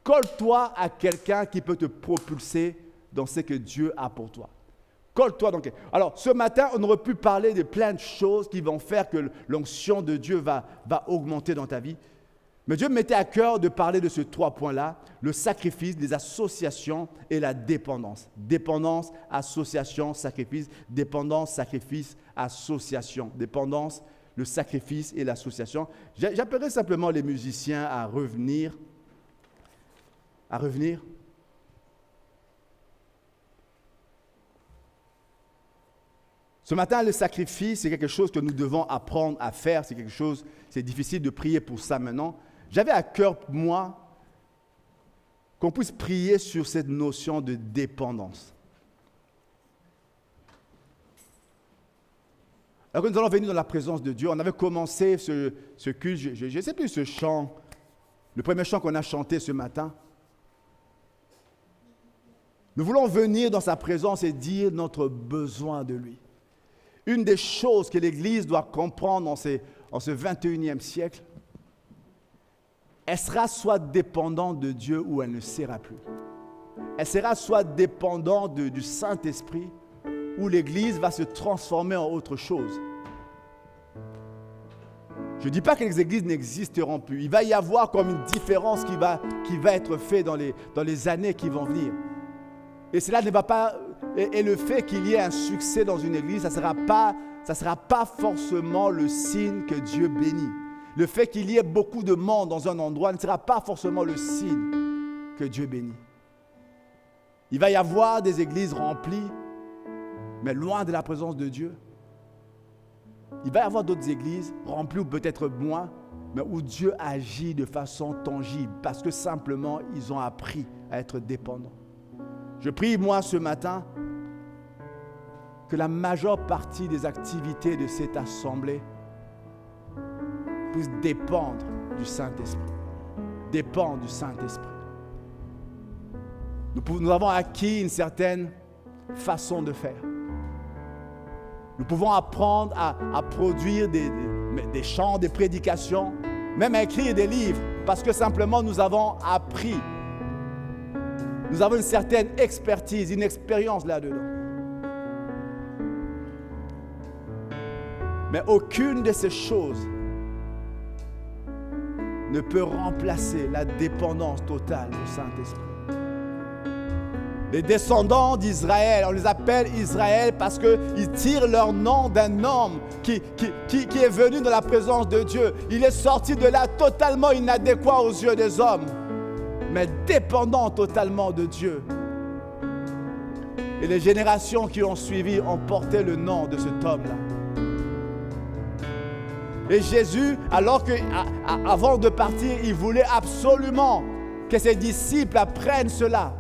Colle-toi à quelqu'un qui peut te propulser dans ce que Dieu a pour toi. Colle-toi donc. Alors, ce matin, on aurait pu parler de plein de choses qui vont faire que l'onction de Dieu va augmenter dans ta vie. Mais Dieu me mettait à cœur de parler de ces 3 points-là, le sacrifice, les associations et la dépendance. Dépendance, association, sacrifice, dépendance, sacrifice, association. Dépendance, le sacrifice et l'association. J'appellerai simplement les musiciens à revenir. Ce matin, le sacrifice, c'est quelque chose que nous devons apprendre à faire. C'est difficile de prier pour ça maintenant. J'avais à cœur, moi, qu'on puisse prier sur cette notion de dépendance. Alors que nous allons venir dans la présence de Dieu, on avait commencé ce culte, je ne sais plus ce chant, le premier chant qu'on a chanté ce matin. Nous voulons venir dans sa présence et dire notre besoin de lui. Une des choses que l'Église doit comprendre en ce 21e siècle, elle sera soit dépendante de Dieu ou elle ne sera plus. Elle sera soit dépendante du Saint-Esprit ou l'Église va se transformer en autre chose. Je ne dis pas que les églises n'existeront plus. Il va y avoir comme une différence qui va être faite dans les années qui vont venir. Et cela ne va pas... Et le fait qu'il y ait un succès dans une église, ça ne sera pas forcément le signe que Dieu bénit. Le fait qu'il y ait beaucoup de monde dans un endroit ne sera pas forcément le signe que Dieu bénit. Il va y avoir des églises remplies, mais loin de la présence de Dieu. Il va y avoir d'autres églises remplies ou peut-être moins, mais où Dieu agit de façon tangible parce que simplement ils ont appris à être dépendants. Je prie, moi, ce matin, que la majeure partie des activités de cette assemblée puissent dépendre du Saint-Esprit. Dépendre du Saint-Esprit. Nous avons acquis une certaine façon de faire. Nous pouvons apprendre à produire des chants, des prédications, même à écrire des livres, parce que simplement nous avons appris. Nous avons une certaine expertise, une expérience là-dedans. Mais aucune de ces choses ne peut remplacer la dépendance totale du Saint-Esprit. Les descendants d'Israël, on les appelle Israël parce qu'ils tirent leur nom d'un homme qui est venu dans la présence de Dieu. Il est sorti de là totalement inadéquat aux yeux des hommes, mais dépendant totalement de Dieu. Et les générations qui ont suivi ont porté le nom de cet homme-là. Et Jésus, avant de partir, il voulait absolument que ses disciples apprennent cela.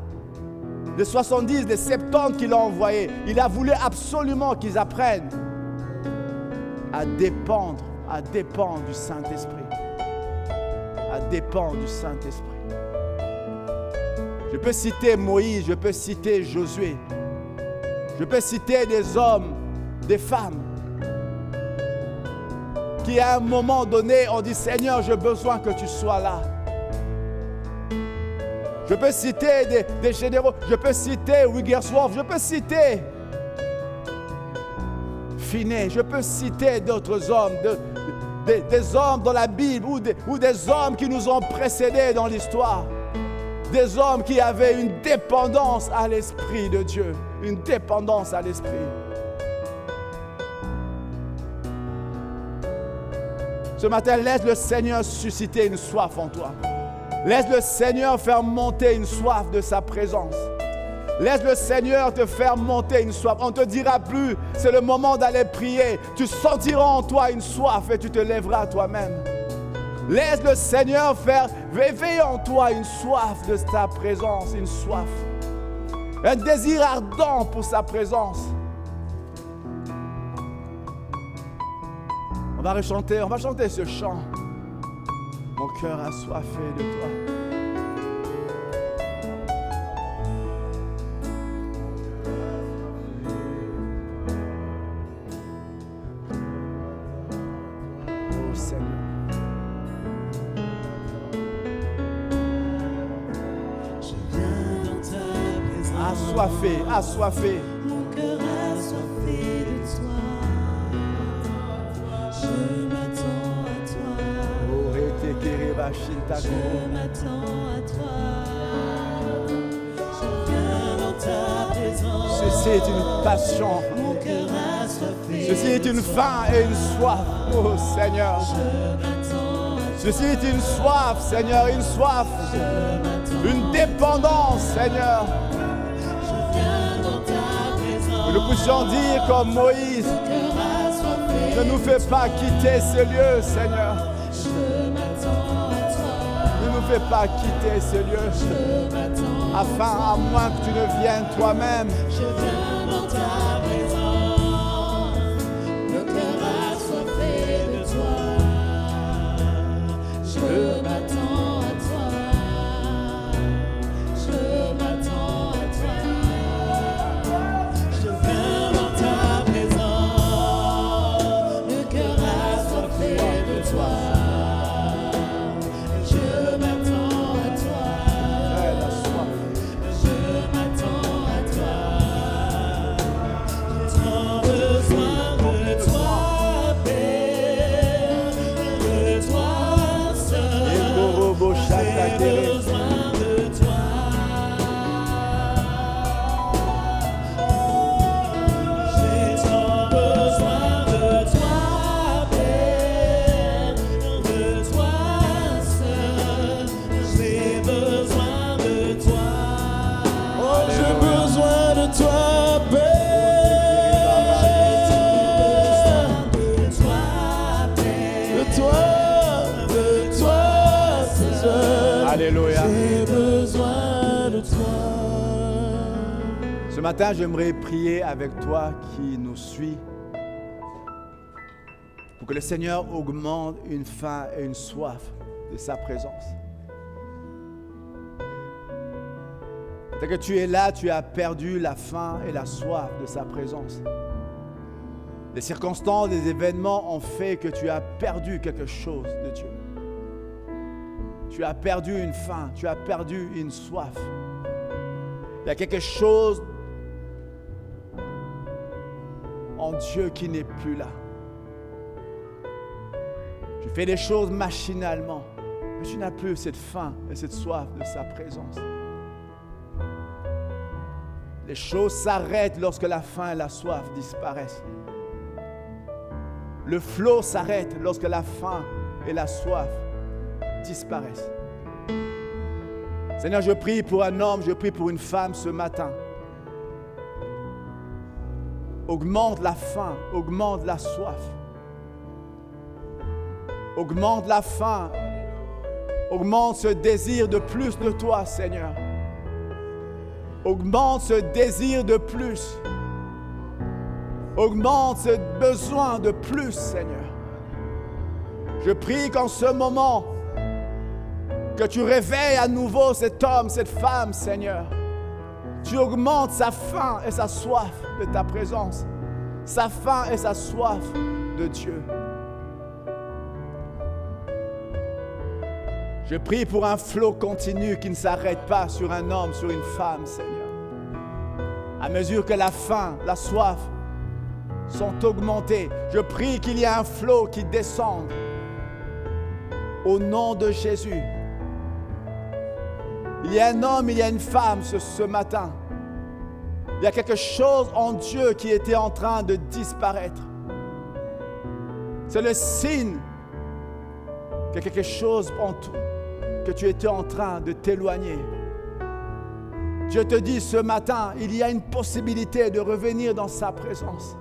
Les 70, les 70 qu'il a envoyés, il a voulu absolument qu'ils apprennent à dépendre du Saint-Esprit. À dépendre du Saint-Esprit. Je peux citer Moïse, je peux citer Josué. Je peux citer des hommes, des femmes qui à un moment donné ont dit « Seigneur, j'ai besoin que tu sois là ». Je peux citer des généraux, je peux citer Wiggersworth, je peux citer Finney, je peux citer d'autres hommes, des hommes dans la Bible ou des hommes qui nous ont précédés dans l'histoire. Des hommes qui avaient une dépendance à l'Esprit de Dieu, une dépendance à l'Esprit. Ce matin, laisse le Seigneur susciter une soif en toi. Laisse le Seigneur faire monter une soif de sa présence. Laisse le Seigneur te faire monter une soif. On ne te dira plus, c'est le moment d'aller prier. Tu sentiras en toi une soif et tu te lèveras toi-même. Laisse le Seigneur faire réveiller en toi une soif de sa présence, une soif. Un désir ardent pour sa présence. On va chanter ce chant. Mon cœur assoiffé de toi. Oh Seigneur. Je viens dans ta présence. Assoiffé. Mon cœur assoiffé de toi. Je m'attends à toi. Oh, Bashintako. Je m'attends à toi. Je viens dans ta présence. Ceci est une passion. Mon cœur assoiffé. Ceci est une faim et une soif, oh Seigneur. Je m'attends à toi. Ceci est une soif, Seigneur, une soif, une dépendance, Seigneur. Je viens dans ta présence. Que nous puissions dire comme Moïse, Mon cœur assoiffé. ne nous fais pas quitter ce lieu, Seigneur. Je m'attends à toi. Ne nous fais pas quitter ce lieu, Je m'attends. afin à moins que tu ne viennes toi-même. Je viens dans ta présence, le cœur assoiffé de toi. Je m'attends à toi, je m'attends à toi. Je viens dans ta présence, le cœur assoiffé de toi. Je m'attends à toi. Ouais, la soif. Je m'attends à toi. J'ai tant besoin de toi, Père, de toi seul. Ekorobo J'ai Shakakere. besoin de toi. J'ai tant besoin de toi, Père, de toi seul. J'ai besoin de toi. Oh, j'ai besoin de toi, Père. De toi, Père. De toi, Seigneur. Alléluia. J'ai besoin de toi. Ce matin, j'aimerais prier avec toi qui nous suit pour que le Seigneur augmente une faim et une soif de sa présence. Peut-être que tu es là, tu as perdu la faim et la soif de sa présence. Les circonstances, les événements ont fait que tu as perdu quelque chose de Dieu. Tu as perdu une faim, tu as perdu une soif. Il y a quelque chose en Dieu qui n'est plus là. Tu fais des choses machinalement, mais tu n'as plus cette faim et cette soif de sa présence. Les choses s'arrêtent lorsque la faim et la soif disparaissent. Le flot s'arrête lorsque la faim et la soif disparaissent. Seigneur, je prie pour un homme, je prie pour une femme ce matin. Augmente la faim, augmente la soif. Augmente la faim, augmente ce désir de plus de toi, Seigneur. Augmente ce désir de plus. Augmente ce besoin de plus, Seigneur. Je prie qu'en ce moment, que tu réveilles à nouveau cet homme, cette femme, Seigneur. Tu augmentes sa faim et sa soif de ta présence. Sa faim et sa soif de Dieu. Je prie pour un flot continu qui ne s'arrête pas sur un homme, sur une femme, Seigneur. À mesure que la faim, la soif sont augmentées, je prie qu'il y ait un flot qui descende. Au nom de Jésus. Il y a un homme, il y a une femme ce matin. Il y a quelque chose en Dieu qui était en train de disparaître. C'est le signe qu'il y a quelque chose en tout, que tu étais en train de t'éloigner. Dieu te dit ce matin, il y a une possibilité de revenir dans sa présence.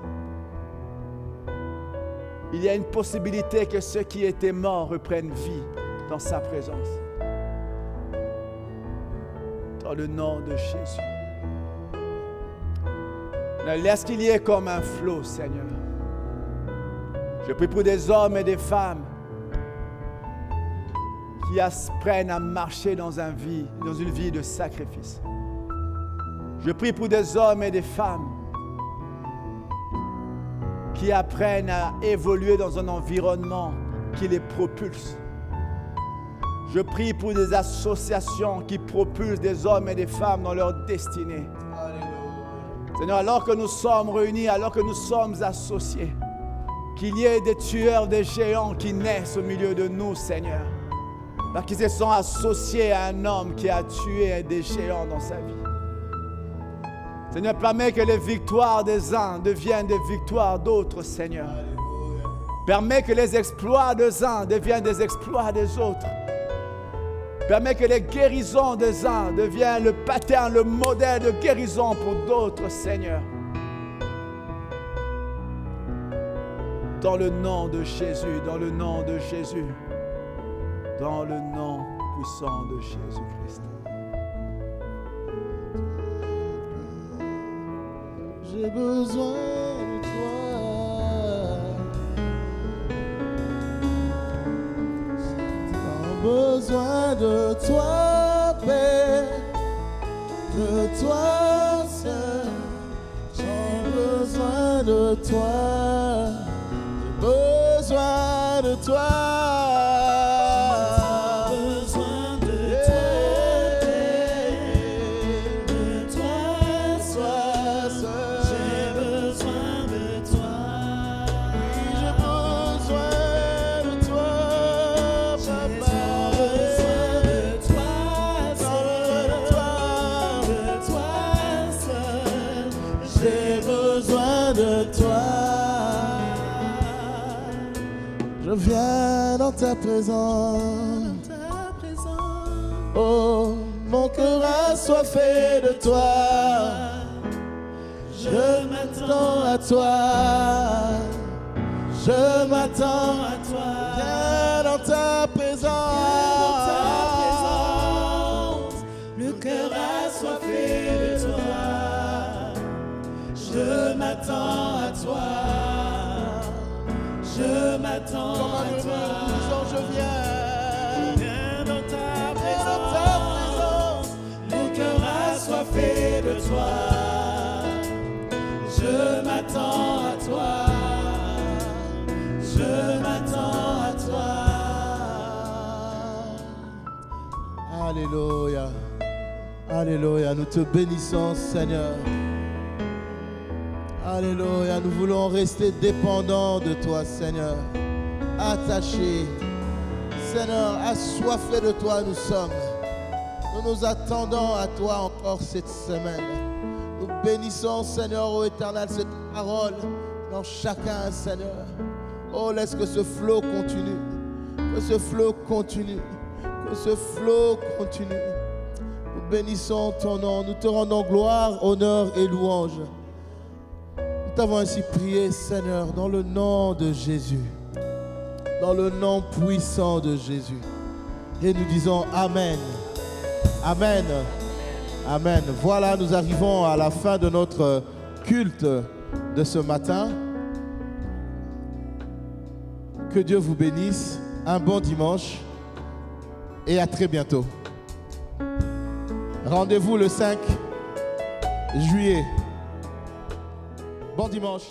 Il y a une possibilité que ceux qui étaient morts reprennent vie dans sa présence. Dans le nom de Jésus. Laisse qu'il y ait comme un flot, Seigneur. Je prie pour des hommes et des femmes qui apprennent à marcher dans une vie de sacrifice. Je prie pour des hommes et des femmes qui apprennent à évoluer dans un environnement qui les propulse. Je prie pour des associations qui propulsent des hommes et des femmes dans leur destinée. Seigneur, alors que nous sommes réunis, alors que nous sommes associés, qu'il y ait des tueurs, des géants qui naissent au milieu de nous, Seigneur. Parce qu'ils se sont associés à un homme qui a tué un des géants dans sa vie. Seigneur, permets que les victoires des uns deviennent des victoires d'autres, Seigneur. Permets que les exploits des uns deviennent des exploits des autres. Permets que les guérisons des uns deviennent le pattern, le modèle de guérison pour d'autres, Seigneur. Dans le nom de Jésus, dans le nom de Jésus, dans le nom puissant de Jésus-Christ. J'ai besoin de toi. J'ai besoin de toi, Père, de toi seul. J'ai besoin de toi. J'ai besoin de toi. Je viens dans ta présence. Oh, mon cœur assoiffé de toi. Je m'attends à toi. Je m'attends à toi. Viens dans ta présence. Le cœur assoiffé de toi. Je m'attends à toi. Je m'attends à toi. Je viens dans ta présence. Mon cœur assoiffé de toi. Je m'attends à toi. Je m'attends à toi. Alléluia. Alléluia. Nous te bénissons, Seigneur. Alléluia, nous voulons rester dépendants de toi, Seigneur. Attachés. Seigneur, assoiffés de toi nous sommes. Nous nous attendons à toi encore cette semaine. Nous bénissons, Seigneur, ô Éternel, cette parole dans chacun, Seigneur. Oh, laisse que ce flot continue. Que ce flot continue. Que ce flot continue. Nous bénissons ton nom. Nous te rendons gloire, honneur et louange. Nous t'avons ainsi prié, Seigneur, dans le nom de Jésus. Dans le nom puissant de Jésus. Et nous disons Amen. Amen. Amen. Voilà, nous arrivons à la fin de notre culte de ce matin. Que Dieu vous bénisse. Un bon dimanche. Et à très bientôt. Rendez-vous le 5 juillet. Bon dimanche.